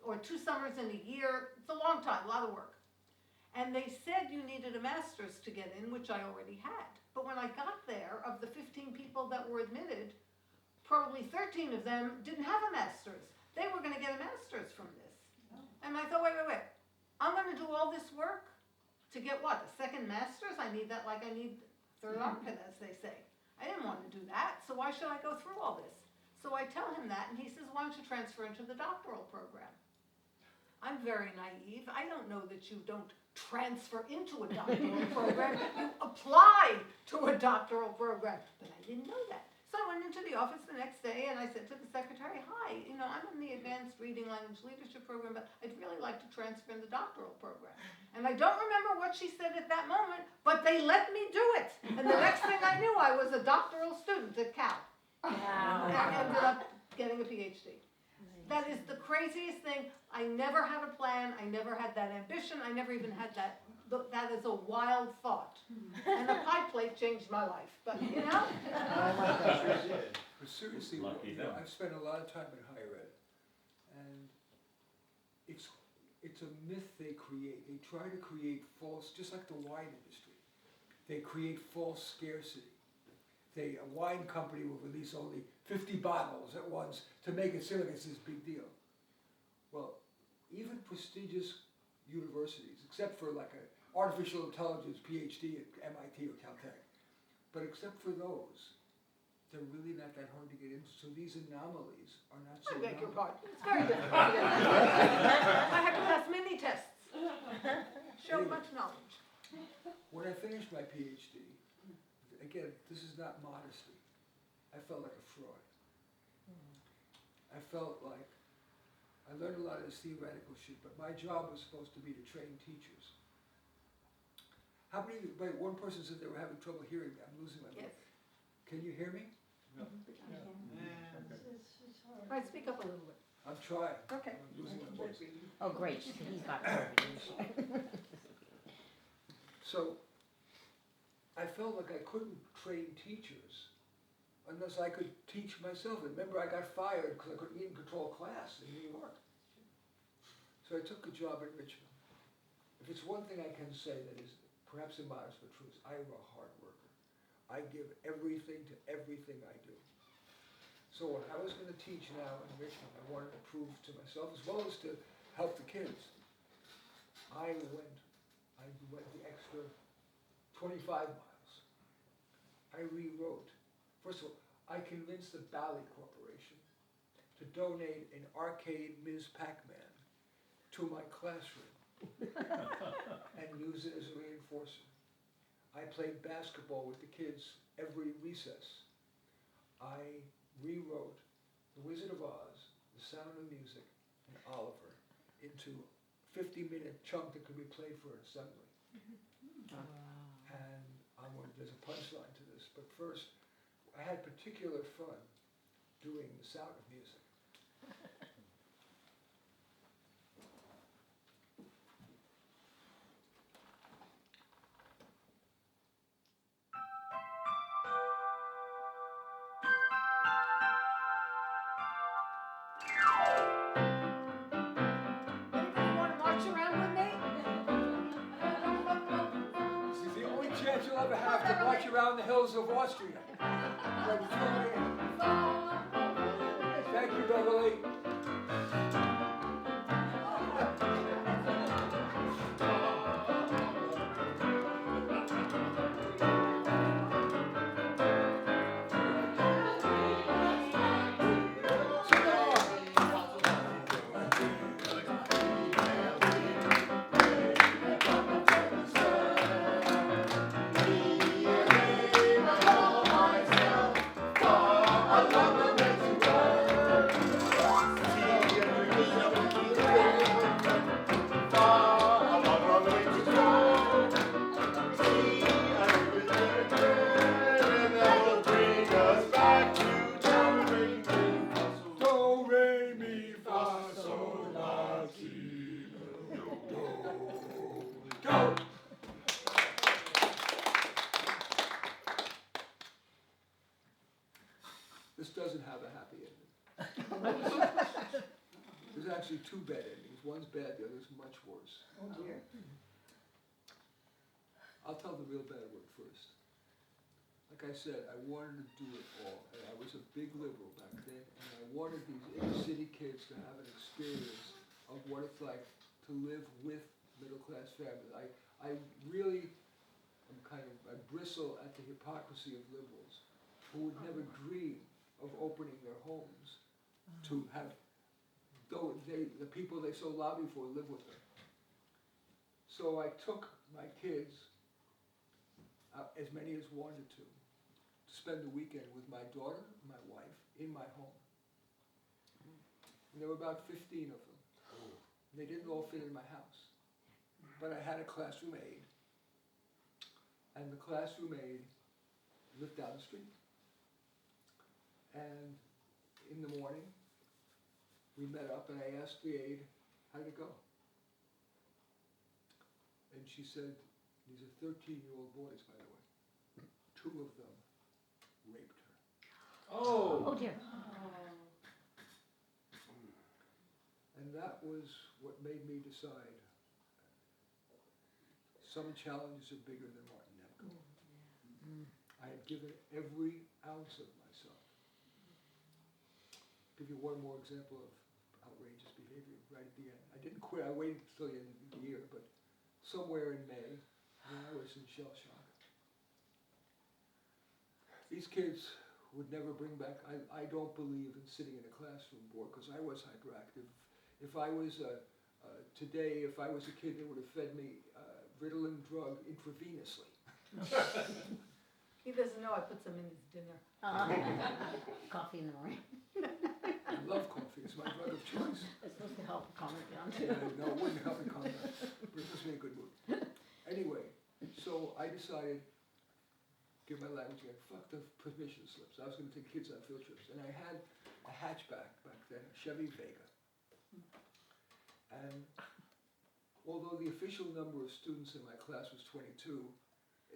or 2 summers and a year. It's a long time, a lot of work. And they said you needed a master's to get in, which I already had. But when I got there, of the 15 people that were admitted, probably 13 of them didn't have a master's. They were going to get a master's from this. And I thought, wait. I'm going to do all this work to get what, a second master's? I need that like I need third armpit, as they say. I didn't want to do that, so why should I go through all this? So I tell him that, and he says, why don't you transfer into the doctoral program? I'm very naive. I don't know that you don't transfer into a doctoral program. You apply to a doctoral program. But I didn't know that. So I went into the office the next day and I said to the secretary, hi, I'm in the Advanced Reading Language Leadership Program, but I'd really like to transfer in the doctoral program. And I don't remember what she said at that moment, but they let me do it. And the next thing I knew, I was a doctoral student at Cal. And I ended up getting a PhD. That is the craziest thing. I never had a plan. I never had that ambition. I never even had that. That is a wild thought. And a pie plate changed my life. But, But seriously, Lucky them. I've spent a lot of time in higher ed, and it's a myth they create. They try to create false, just like the wine industry. They create false scarcity. A wine company will release only 50 bottles at once to make it seem like it's this big deal. Well, even prestigious universities, except for like an artificial intelligence PhD at MIT or Caltech, but except for those, they're really not that hard to get into. So these anomalies are not so I beg your anomalous. pardon. It's very difficult. I had to pass many tests. Show much knowledge. When I finished my PhD, again, this is not modesty. I felt like a fraud. I felt like I learned a lot of this theoretical shit, but my job was supposed to be to train teachers. Wait, one person said they were having trouble hearing me. I'm losing my voice. Yes. Can you hear me? All right, speak up a little bit. I'm trying. Okay. I'm losing my voice. Oh, great, he's got it. So I felt like I couldn't train teachers unless I could teach myself. Remember, I got fired because I couldn't even control a class in New York. So I took a job in Richmond. If it's one thing I can say that is perhaps immodest but true, I am a hard worker. I give everything to everything I do. So when I was going to teach now in Richmond, I wanted to prove to myself as well as to help the kids. I went the extra 25 miles. I rewrote. First of all, I convinced the Bally Corporation to donate an arcade Ms. Pac-Man to my classroom and use it as a reinforcer. I played basketball with the kids every recess. I rewrote The Wizard of Oz, The Sound of Music, and Oliver into a 50-minute chunk that could be played for an assembly. And there's a punchline to this, but first, I had particular fun doing The Sound of Music. Anybody want to march around with me? This is the only chance you'll ever have to march around the hills of Austria. Thank you, Beverly. two bad endings. One's bad, the other's much worse. Oh dear. I'll tell the real bad word first. Like I said, I wanted to do it all, and I was a big liberal back then, and I wanted these inner city kids to have an experience of what it's like to live with middle-class families. I really I bristle at the hypocrisy of liberals who would never dream of opening their homes to have the people they so lobby for live with them. So I took my kids, as many as wanted to spend the weekend with my daughter and my wife in my home. And there were about 15 of them. They didn't all fit in my house. But I had a classroom aide. And the classroom aide lived down the street. And in the morning, we met up and I asked the aide, how did it go? And she said, these are 13-year-old boys, by the way. 2 of them raped her. Oh dear. And that was what made me decide some challenges are bigger than Martin Nemko. I had given every ounce of myself. Give you one more example of outrageous behavior right at the end. I didn't quit, I waited till the end of the year, but somewhere in May, when I was in shell shock, these kids would never bring back, I don't believe in sitting in a classroom board because I was hyperactive. If I was, today, if I was a kid, they would have fed me Ritalin drug intravenously. He doesn't know I put some in his dinner. Coffee in the morning. I love coffee, it's my drug of choice. It's supposed to help calm it down Yeah, too. no, it wouldn't help me calm down, but it puts me in a good mood. Anyway, so I decided, give my language again, fuck the permission slips. I was gonna take kids on field trips, and I had a hatchback back then, a Chevy Vega. And although the official number of students in my class was 22,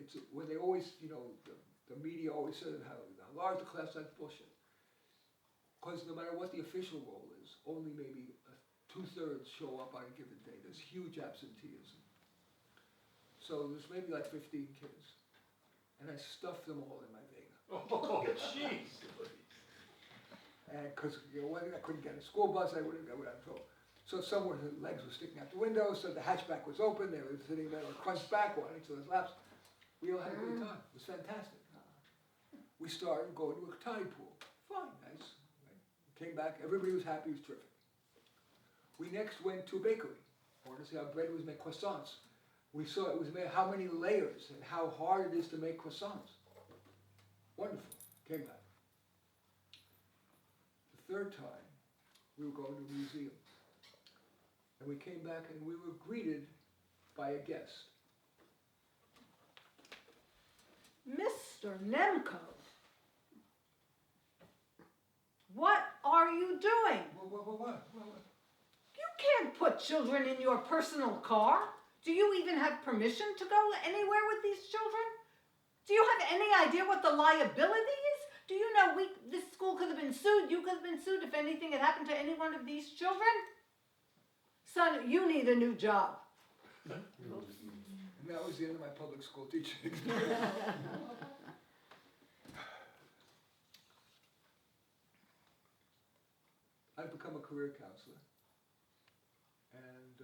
it's when they always, the media always said how large the class, that's bullshit. Because no matter what the official roll is, only maybe 2/3 show up on a given day. There's huge absenteeism. So there's maybe like 15 kids. And I stuffed them all in my Vega. Oh, jeez. And because I couldn't get a school bus, I would have got in trouble. So somewhere the legs were sticking out the window, so the hatchback was open, they were sitting there, crunched back on each other's laps. We all had a great time, it was fantastic. We started going to a tide pool, fine, nice. Right? Came back, everybody was happy, it was terrific. We next went to a bakery, wanted to see how bread was made, croissants. We saw it was made, how many layers and how hard it is to make croissants. Wonderful, came back. The third time, we were going to a museum. And we came back and we were greeted by a guest. Mr. Nemko, what are you doing? What? You can't put children in your personal car. Do you even have permission to go anywhere with these children? Do you have any idea what the liability is? Do you know this school could have been sued, you could have been sued if anything had happened to any one of these children? Son, you need a new job. And that was the end of my public school teaching. I've become a career counselor. And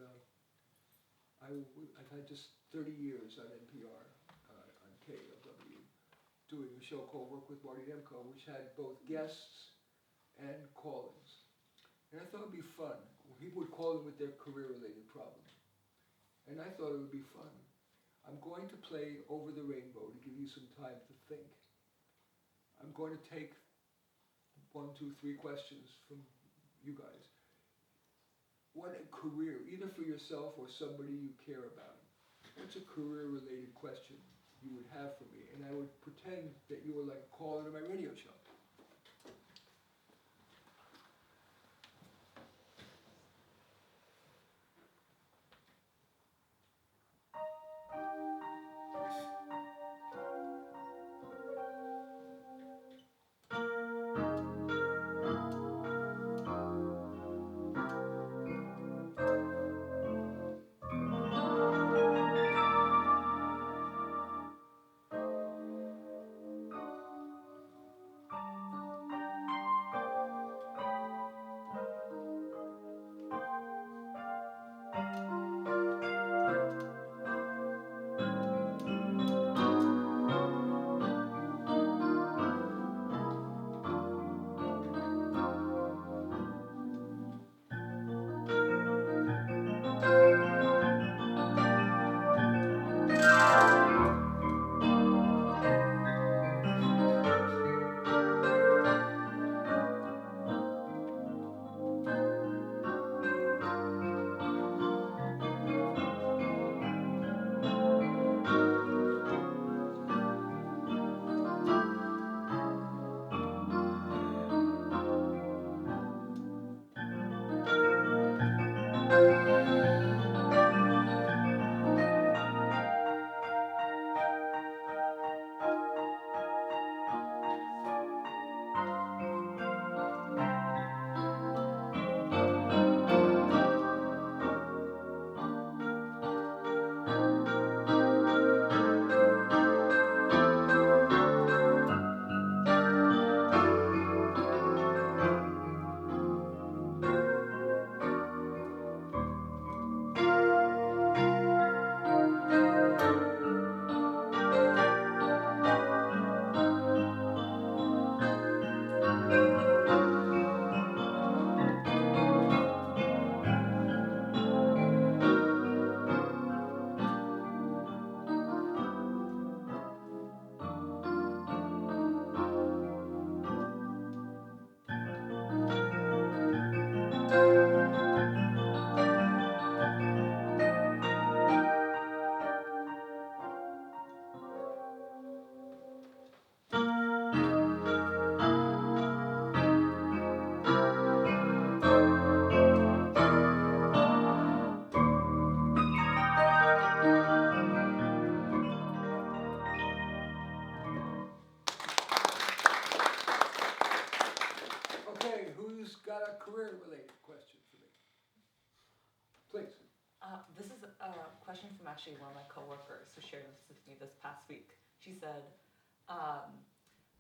I've had just 30 years on NPR, on KLW, doing a show called Work with Marty Nemko, which had both guests and call-ins. And I thought it would be fun. People would call in with their career-related problems. And I thought it would be fun. I'm going to play Over the Rainbow to give you some time to think. I'm going to take 1, 2, 3 questions from you guys. What a career, either for yourself or somebody you care about. What's a career-related question you would have for me? And I would pretend that you were like a caller to my radio show. question from actually one of my coworkers who shared this with me this past week. She said,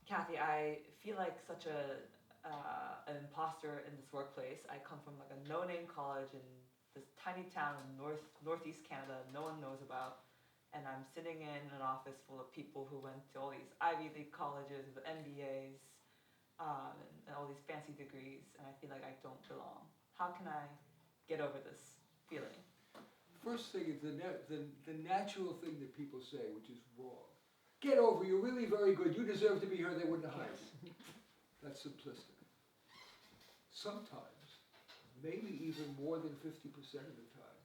Kathy, I feel like such an imposter in this workplace. I come from like a no-name college in this tiny town in northeast Canada no one knows about, and I'm sitting in an office full of people who went to all these Ivy League colleges with MBAs and all these fancy degrees, and I feel like I don't belong. How can I get over this feeling? First thing is the natural thing that people say, which is wrong. Get over, you're really very good, you deserve to be here, they wouldn't have hired you. That's simplistic. Sometimes, maybe even more than 50% of the time,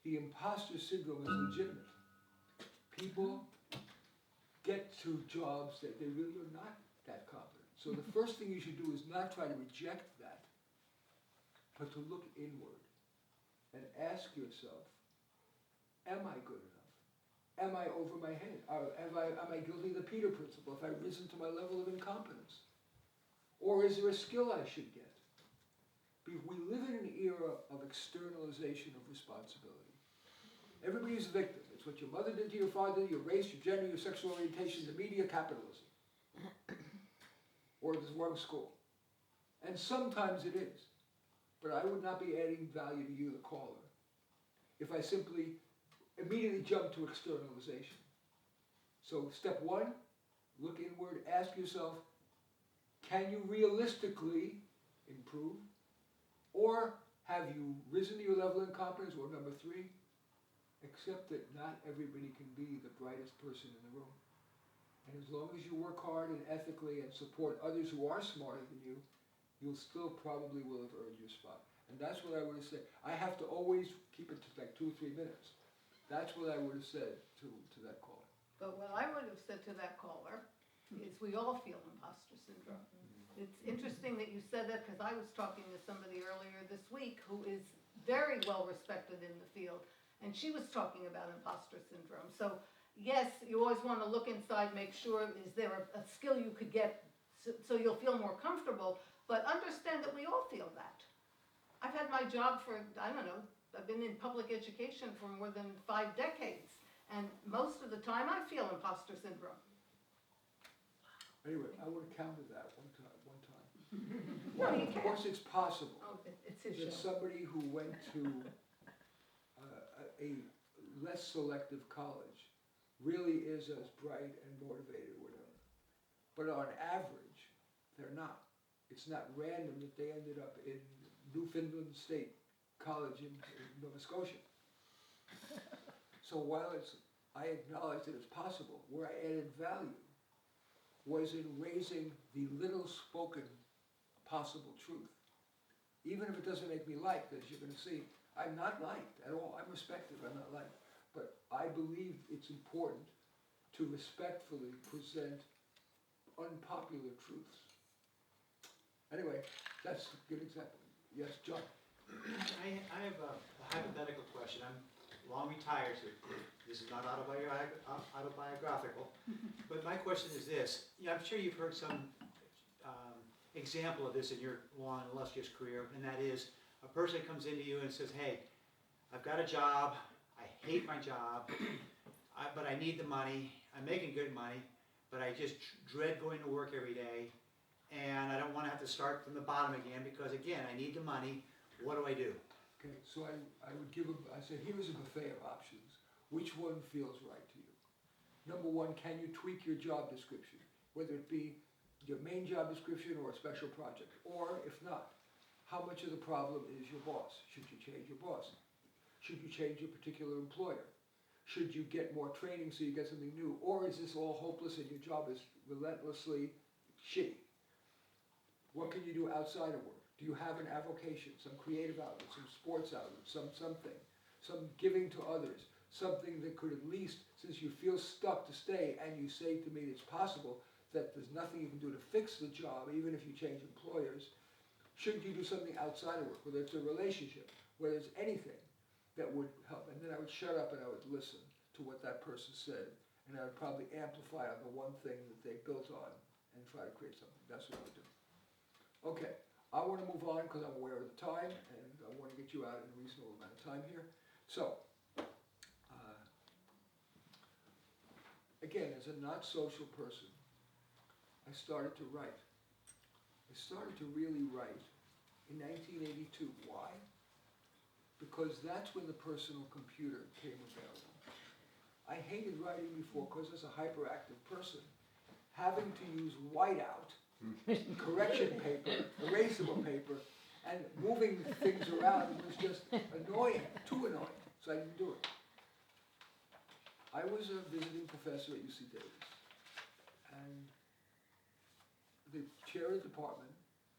the imposter syndrome is legitimate. People get to jobs that they really are not that competent. So the first thing you should do is not try to reject that, but to look inward and ask yourself, am I good enough? Am I over my head? Am I guilty of the Peter principle? Have I risen to my level of incompetence? Or is there a skill I should get? We live in an era of externalization of responsibility. Everybody's a victim. It's what your mother did to your father, your race, your gender, your sexual orientation, the media, capitalism. Or the wrong school. And sometimes it is. But I would not be adding value to you, the caller, if I simply immediately jump to externalization. So step one, look inward, ask yourself, can you realistically improve? Or have you risen to your level of incompetence? Or number three, accept that not everybody can be the brightest person in the room. And as long as you work hard and ethically and support others who are smarter than you, you'll still probably will have earned your spot. And that's what I would have said. I have to always keep it to like 2 or 3 minutes. That's what I would have said to that caller. But what I would have said to that caller is we all feel imposter syndrome. It's interesting that you said that because I was talking to somebody earlier this week who is very well respected in the field, and she was talking about imposter syndrome. So yes, you always want to look inside, make sure, is there a skill you could get so you'll feel more comfortable, but understand that we all feel that. I've had my job for, I don't know, I've been in public education for more than 5 decades, and most of the time I feel imposter syndrome. Anyway, I would have counted that one time. No, you Of can't. course, it's possible Oh, it's his that show. somebody who went to a less selective college really is as bright and motivated or whatever. But on average, they're not. It's not random that they ended up in Newfoundland State College in Nova Scotia. So while I acknowledge that it's possible, where I added value was in raising the little spoken possible truth. Even if it doesn't make me liked, as you're going to see, I'm not liked at all. I'm respected, I'm not liked. But I believe it's important to respectfully present unpopular truths. Anyway, that's a good example. Yes, John. I have a hypothetical question. I'm long retired, so this is not autobiographical. But my question is this. I'm sure you've heard some example of this in your long, illustrious career, and that is a person comes into you and says, hey, I've got a job, I hate my job, but I need the money, I'm making good money, but I just dread going to work every day, and I don't want to have to start from the bottom again because, again, I need the money. What do I do? Okay, so I would give I said, here's a buffet of options. Which one feels right to you? Number one, can you tweak your job description? Whether it be your main job description or a special project. Or, if not, how much of the problem is your boss? Should you change your boss? Should you change your particular employer? Should you get more training so you get something new? Or is this all hopeless and your job is relentlessly shitty? What can you do outside of work? Do you have an avocation, some creative outlet, some sports outlet, something, some giving to others, something that could at least, since you feel stuck to stay and you say to me it's possible that there's nothing you can do to fix the job, even if you change employers, should you do something outside of work, whether it's a relationship, whether it's anything that would help? And then I would shut up and I would listen to what that person said, and I would probably amplify on the one thing that they built on and try to create something. That's what I would do. Okay, I want to move on because I'm aware of the time, and I want to get you out in a reasonable amount of time here. So, again, as a not social person, I started to write. I started to really write in 1982. Why? Because that's when the personal computer came available. I hated writing before because as a hyperactive person, having to use whiteout, correction paper, erasable paper, and moving things around was just annoying, too annoying, so I didn't do it. I was a visiting professor at UC Davis, and the chair of the department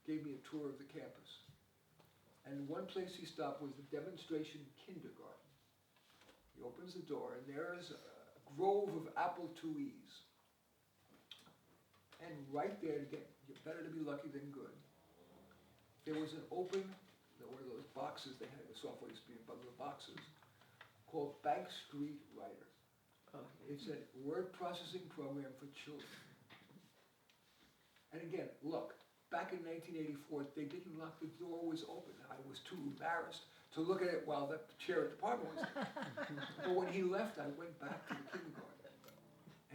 gave me a tour of the campus. And one place he stopped was the demonstration kindergarten. He opens the door, and there is a grove of apple IIes. And right there, again, you're better to be lucky than good, there was an open, there were those boxes they had, the software used to be in bundle of boxes, called Bank Street Writer. It's a word processing program for children. And again, look, back in 1984, they didn't lock, the door was open. I was too embarrassed to look at it while the chair of the department was there. But when he left, I went back to the kindergarten.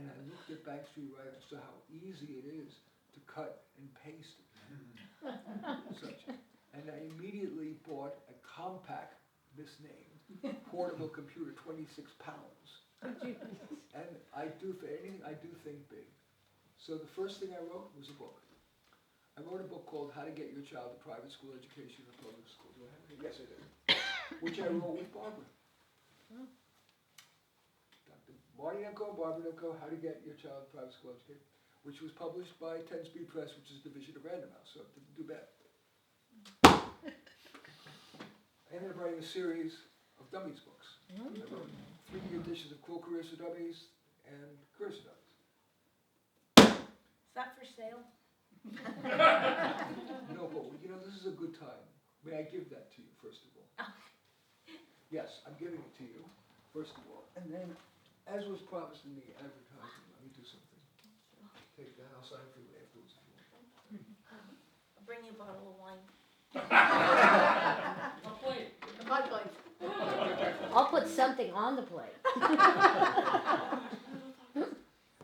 And I looked at Bank Street Writer and saw how easy it is to cut and paste such. And I immediately bought a compact, misnamed, portable computer, 26 pounds. And I do, for anything, I do think big. So the first thing I wrote was a book. I wrote a book called How to Get Your Child a Private School Education in a Public School. Do I have it? Yes, I did. Which I wrote with Barbara. Dr. Marty Nemko and Barbara Nemko, How to Get Your Child a Private School Education, which was published by 10 Speed Press, which is a division of Random House, so it didn't do bad. I ended up writing a series of dummies books. I wrote 3 editions of Cool Careers for Dummies and Careers for Dummies. Is that for sale? No, but you know, this is a good time. May I give that to you, first of all? Yes, I'm giving it to you, first of all. And then, as was promised in the advertising, let me do something. Take that, I'll sign for you afterwards if you want. I'll bring you a bottle of wine. My place. I'll put something on the plate.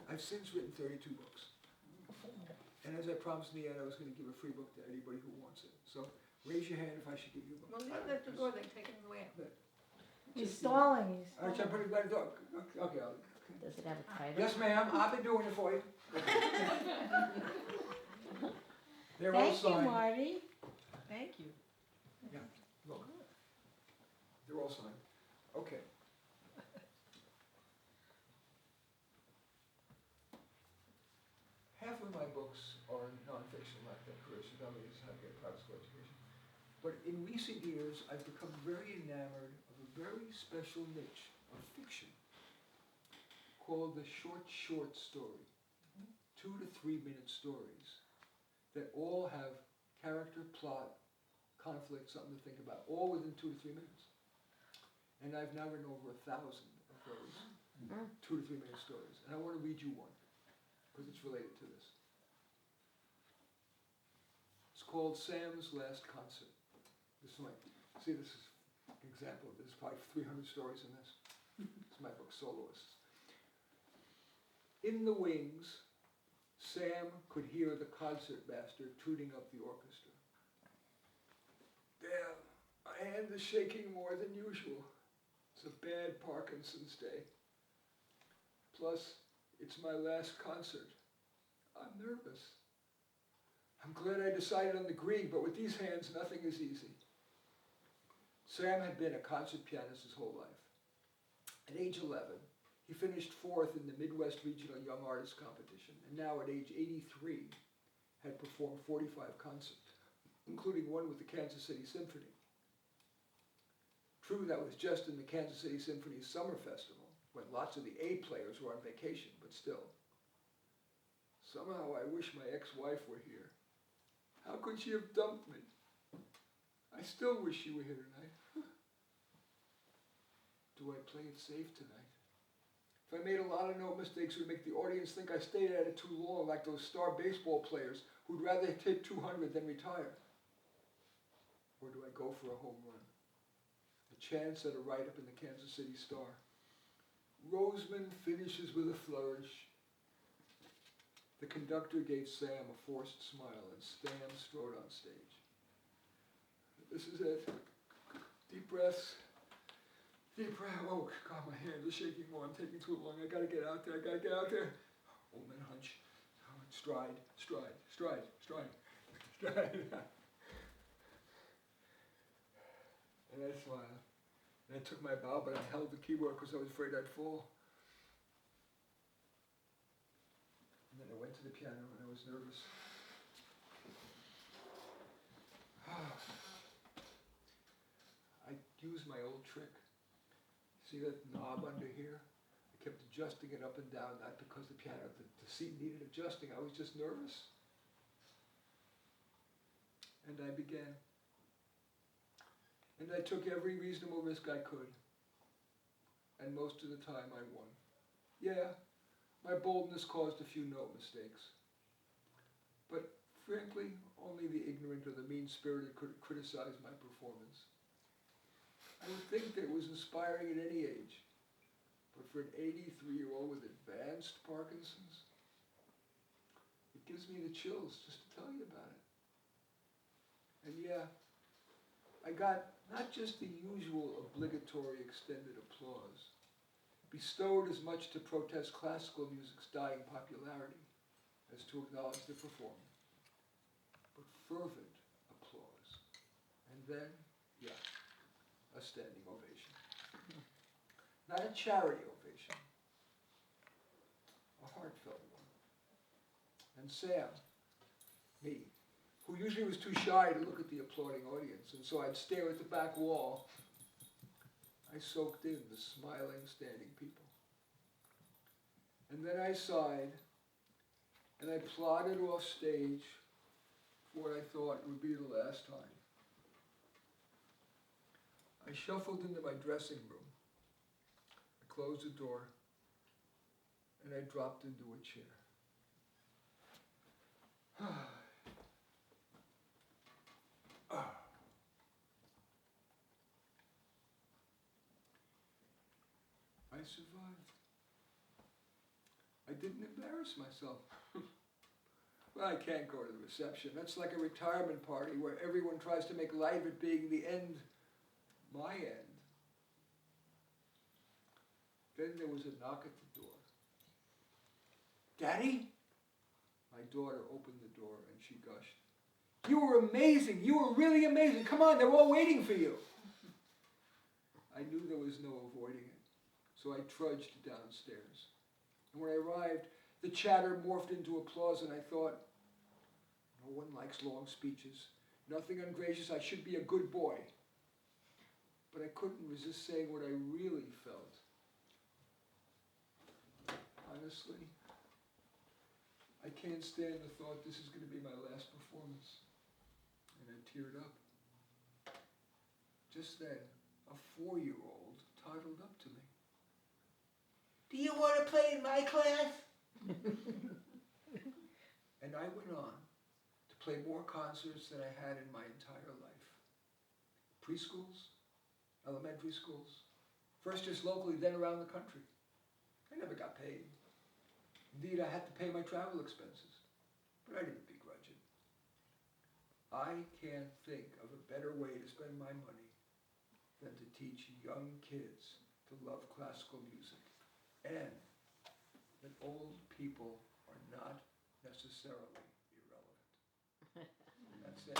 I've since written 32 books. And as I promised in the end, I was going to give a free book to anybody who wants it. So raise your hand if I should give you a book. Well, leave that to go, they take it away. He's stalling, he's All right, shall I put it by the door? Okay, Does it have a title? yes, ma'am, I've been doing it for you. They're all Thank you, signed. Marty. Thank you. Look, they're all signed. Okay. Half of my books are nonfiction, like that Careers for Dummies, How to Get a Private School Education. But in recent years, I've become very enamored of a very special niche of fiction called the short story. 2 to 3 minute stories that all have character, plot, conflict, something to think about, all within 2 to 3 minutes. And I've now written over 1,000 of those 2 to 3 minute stories. And I want to read you one, because it's related to this. It's called Sam's Last Concert. This is this is an example. There's probably 300 stories in this. It's my book, Soloists. In the wings, Sam could hear the concertmaster tuning up the orchestra. Damn, my hand is shaking more than usual. It's a bad Parkinson's day. Plus, it's my last concert. I'm nervous. I'm glad I decided on the Grieg, but with these hands, nothing is easy. Sam had been a concert pianist his whole life. At age 11, he finished 4th in the Midwest Regional Young Artist Competition, and now at age 83, had performed 45 concerts, including one with the Kansas City Symphony. True, that was just in the Kansas City Symphony's summer festival, when lots of the A players were on vacation, but still. Somehow I wish my ex-wife were here. How could she have dumped me? I still wish she were here tonight. Do I play it safe tonight? If I made a lot of note mistakes, it would make the audience think I stayed at it too long, like those star baseball players who'd rather hit 200 than retire. Or do I go for a home run? A chance at a write-up in the Kansas City Star. Roseman finishes with a flourish. The conductor gave Sam a forced smile and Stan strode on stage. This is it. Deep breaths. Deep breath. Oh, God, my hands are shaking more. I'm taking too long. I gotta get out there. Oh, then hunch. Stride, stride, stride, stride, stride. And I smiled. And I took my bow, but I held the keyboard because I was afraid I'd fall. And then I went to the piano and I was nervous. I used my old trick. See that knob under here? I kept adjusting it up and down, not because the piano, the seat needed adjusting. I was just nervous. And I began. And I took every reasonable risk I could. And most of the time I won. Yeah, my boldness caused a few note mistakes. But frankly, only the ignorant or the mean-spirited could criticize my performance. I would think that it was inspiring at any age. But for an 83-year-old with advanced Parkinson's, it gives me the chills just to tell you about it. And yeah, I got not just the usual obligatory extended applause, bestowed as much to protest classical music's dying popularity as to acknowledge the performer, but fervent applause. And then, yeah, a standing ovation. Not a charity ovation, a heartfelt one. And Sam, me, who usually was too shy to look at the applauding audience, and so I'd stare at the back wall, I soaked in the smiling, standing people. And then I sighed, and I plodded off stage for what I thought would be the last time. I shuffled into my dressing room, I closed the door, and I dropped into a chair. I survived. I didn't embarrass myself. Well, I can't go to the reception. That's like a retirement party where everyone tries to make light of it being the end, my end. Then there was a knock at the door. Daddy? My daughter opened the door and she gushed. You were amazing. You were really amazing. Come on, they're all waiting for you. I knew there was no avoiding it, so I trudged downstairs. And when I arrived, the chatter morphed into applause, and I thought, no one likes long speeches. Nothing ungracious. I should be a good boy. But I couldn't resist saying what I really felt. Honestly, I can't stand the thought this is going to be my last performance. And I teared up. Just then, a 4-year-old toddled up to me. Do you want to play in my class? And I went on to play more concerts than I had in my entire life. Preschools, elementary schools, first just locally, then around the country. I never got paid. Indeed, I had to pay my travel expenses, but I didn't begrudge it. I can't think of a better way to spend my money than to teach young kids to love classical music, and that old people are not necessarily irrelevant. That's it.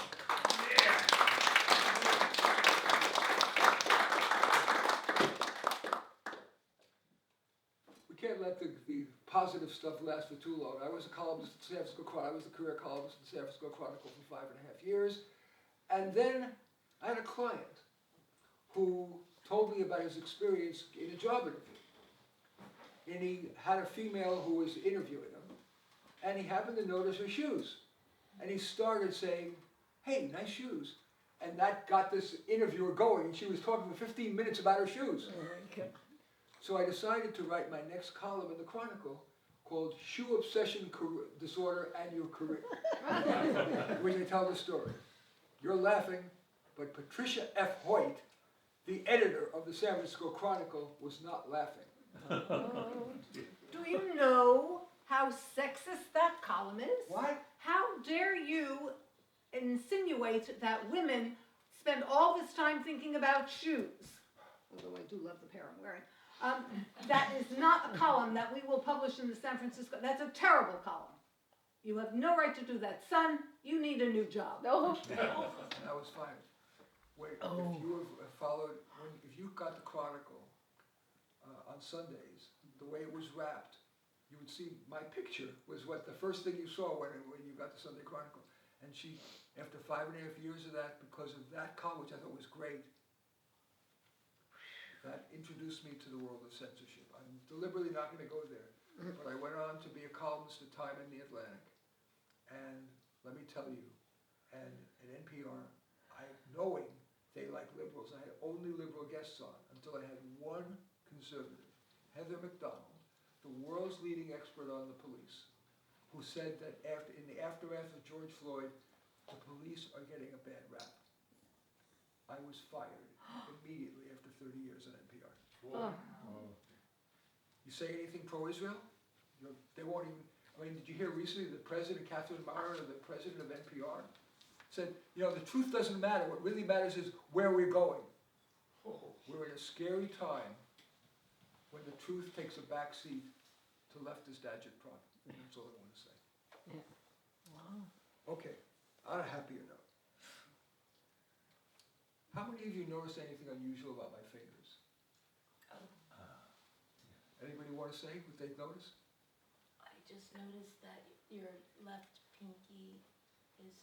We can't let the positive stuff last for too long. I was a columnist at the San Francisco Chronicle. I was the career columnist at the San Francisco Chronicle for 5.5 years. And then I had a client who told me about his experience in a job interview. And he had a female who was interviewing him, and he happened to notice her shoes. And he started saying, hey, nice shoes. And that got this interviewer going, and she was talking for 15 minutes about her shoes. So I decided to write my next column in the Chronicle called Shoe Obsession Disorder and Your Career, which I tell the story. You're laughing, but Patricia F. Hoyt, the editor of the San Francisco Chronicle, was not laughing. Do you know how sexist that column is? What? How dare you insinuate that women spend all this time thinking about shoes? Although I do love the pair I'm wearing. That is not a column that we will publish in the San Francisco. That's a terrible column. You have no right to do that. Son, you need a new job. No. And I was fired. Wait, if you have followed, if you got the Chronicle on Sundays, the way it was wrapped, you would see my picture was what the first thing you saw when you got the Sunday Chronicle. And she, after 5.5 years of that, because of that column, which I thought was great, that introduced me to the world of censorship. I'm deliberately not going to go there, but I went on to be a columnist at Time in the Atlantic. And let me tell you, and at NPR, knowing they like liberals, I had only liberal guests on until I had one conservative, Heather McDonald, the world's leading expert on the police, who said that in the aftermath of George Floyd, the police are getting a bad rap. I was fired immediately after 30 years at NPR. Oh. You say anything pro-Israel, they won't even. I mean, did you hear recently the president, Catherine Meyer, the president of NPR, said, the truth doesn't matter. What really matters is where we're going. We're in a scary time when the truth takes a backseat to leftist agitprop. That's all I want to say. Yeah. Wow. Okay, on a happier note. How many of you noticed anything unusual about my fingers? Anybody want to say what they've noticed? I just noticed that your left pinky is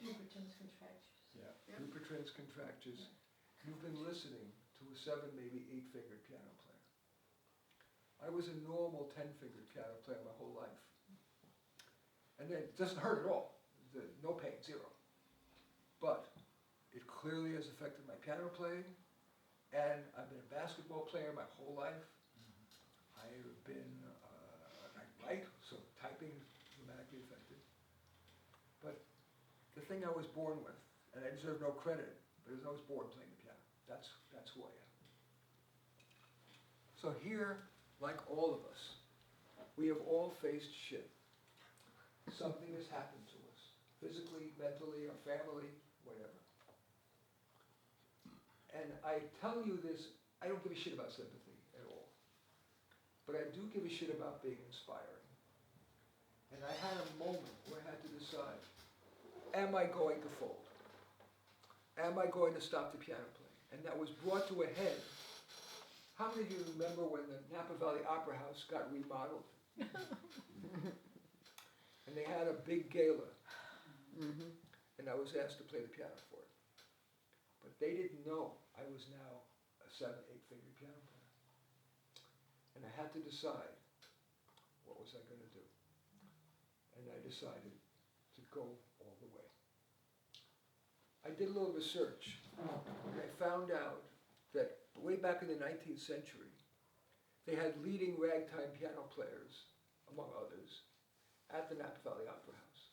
Dupuytren's contractures. Dupuytren's contractures. You've been listening to a 7, maybe 8-fingered piano player. I was a normal 10-fingered piano player my whole life. And then it doesn't hurt at all. No pain, zero. But it clearly has affected my piano playing, and I've been a basketball player my whole life. I've been, I write, so typing is dramatically affected. But the thing I was born with, and I deserve no credit, but I was born playing the piano. That's who I am. So here, like all of us, we have all faced shit. Something has happened to us, physically, mentally, our family, whatever. And I tell you this, I don't give a shit about sympathy at all. But I do give a shit about being inspiring. And I had a moment where I had to decide, am I going to fold? Am I going to stop the piano playing? And that was brought to a head. How many of you remember when the Napa Valley Opera House got remodeled? And they had a big gala. And I was asked to play the piano for it. But they didn't know I was now a 7, 8-fingered piano player. And I had to decide, what was I going to do? And I decided to go all the way. I did a little research, and I found out that way back in the 19th century, they had leading ragtime piano players, among others, at the Napa Valley Opera House.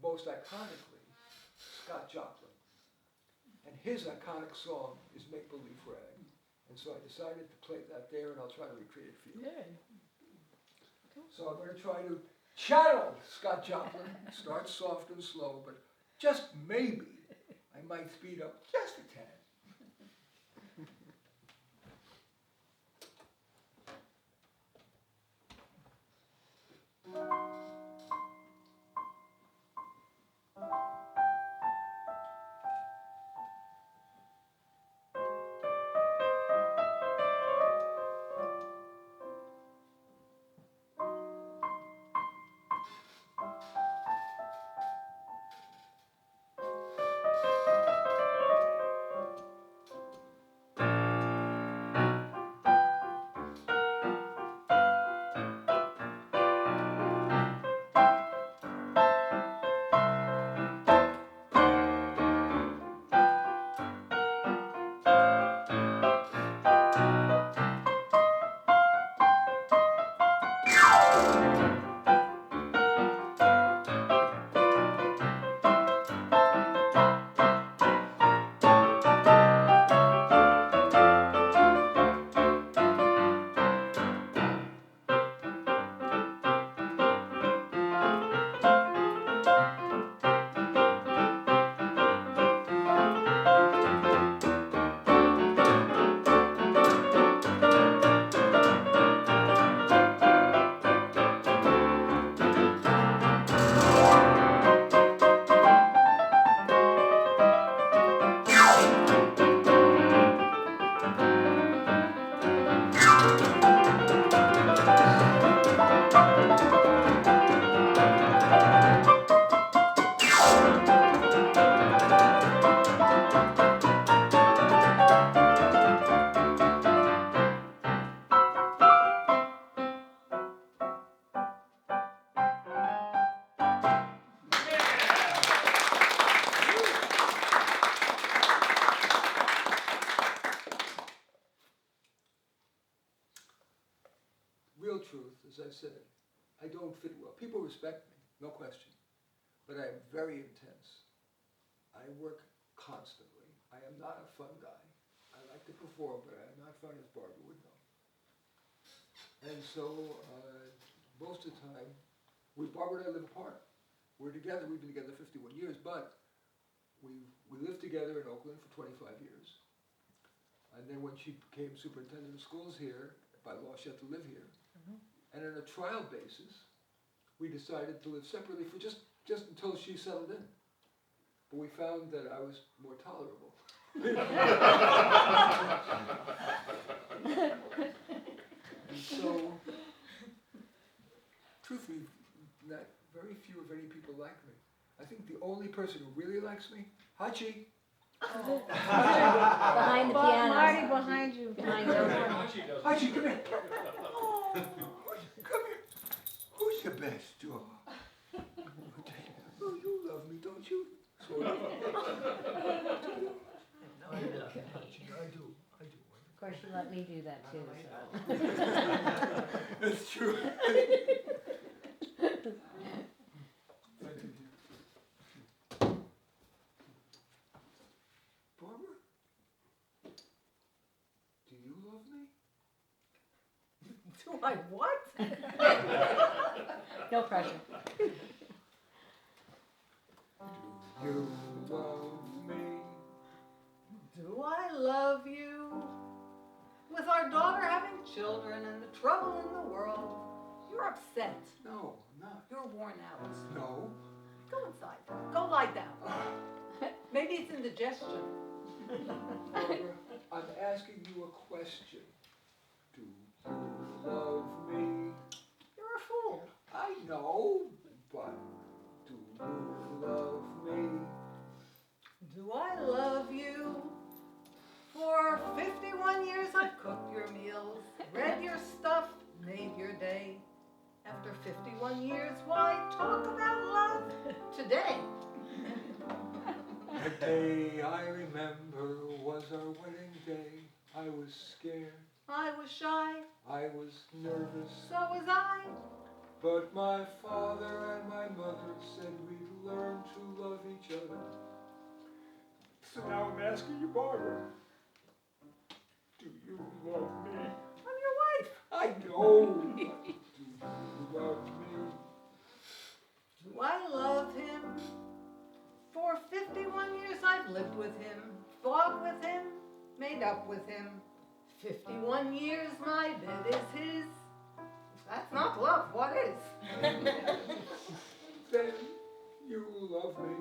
Most iconically, Scott Joplin. And his iconic song is Make Believe Rag. And so I decided to play that there, and I'll try to recreate it for you. So I'm going to try to channel Scott Joplin. Start soft and slow, but just maybe I might speed up just a tad. real truth, as I said, I don't fit well. People respect me, no question, but I am very intense. I work constantly. I am not a fun guy. I like to perform, but I am not fun, as Barbara would know. And so, most of the time, Barbara and I live apart. We're together, we've been together 51 years, but we lived together in Oakland for 25 years. And then when she became superintendent of schools here, by law she had to live here. And on a trial basis, we decided to live separately for just until she settled in. But we found that I was more tolerable. And so, truthfully, not very few, if any, people like me. I think the only person who really likes me, Hachi. Behind the piano. Marty, behind you. Behind you. Hachi, come here. Come here. Who's your best dog? Oh, you love me, don't you? Sort of. I do. Of course, you let me do that too, so. That's true. Barbara? Do you love me? Do I what? No pressure. Do you love me? Do I love you? With our daughter having children and the trouble in the world, you're upset. No, I'm not. You're worn out. No. Go inside. Go lie down. Maybe it's indigestion. Barbara, I'm asking you a question. Do you love me? You're a fool. I know, but do you love me? Do I love you? For 51 years I've cooked your meals, read your stuff, made your day. After 51 years, why talk about love today? The day I remember was our wedding day. I was scared, I was shy, I was nervous, so was I. but my father and my mother said we'd learn to love each other. So now I'm asking you, Barbara, do you love me? I'm your wife. I know. Do you love me? Do I love him? For 51 years I've lived with him, thought with him, made up with him. 51 years my bed is his. If that's not love, what is? Then you love me.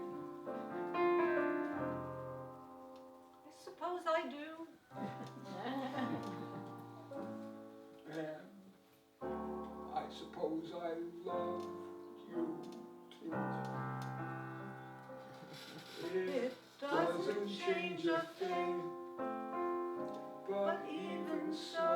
I suppose I do. And I suppose I love you too. It doesn't change a thing, but even so,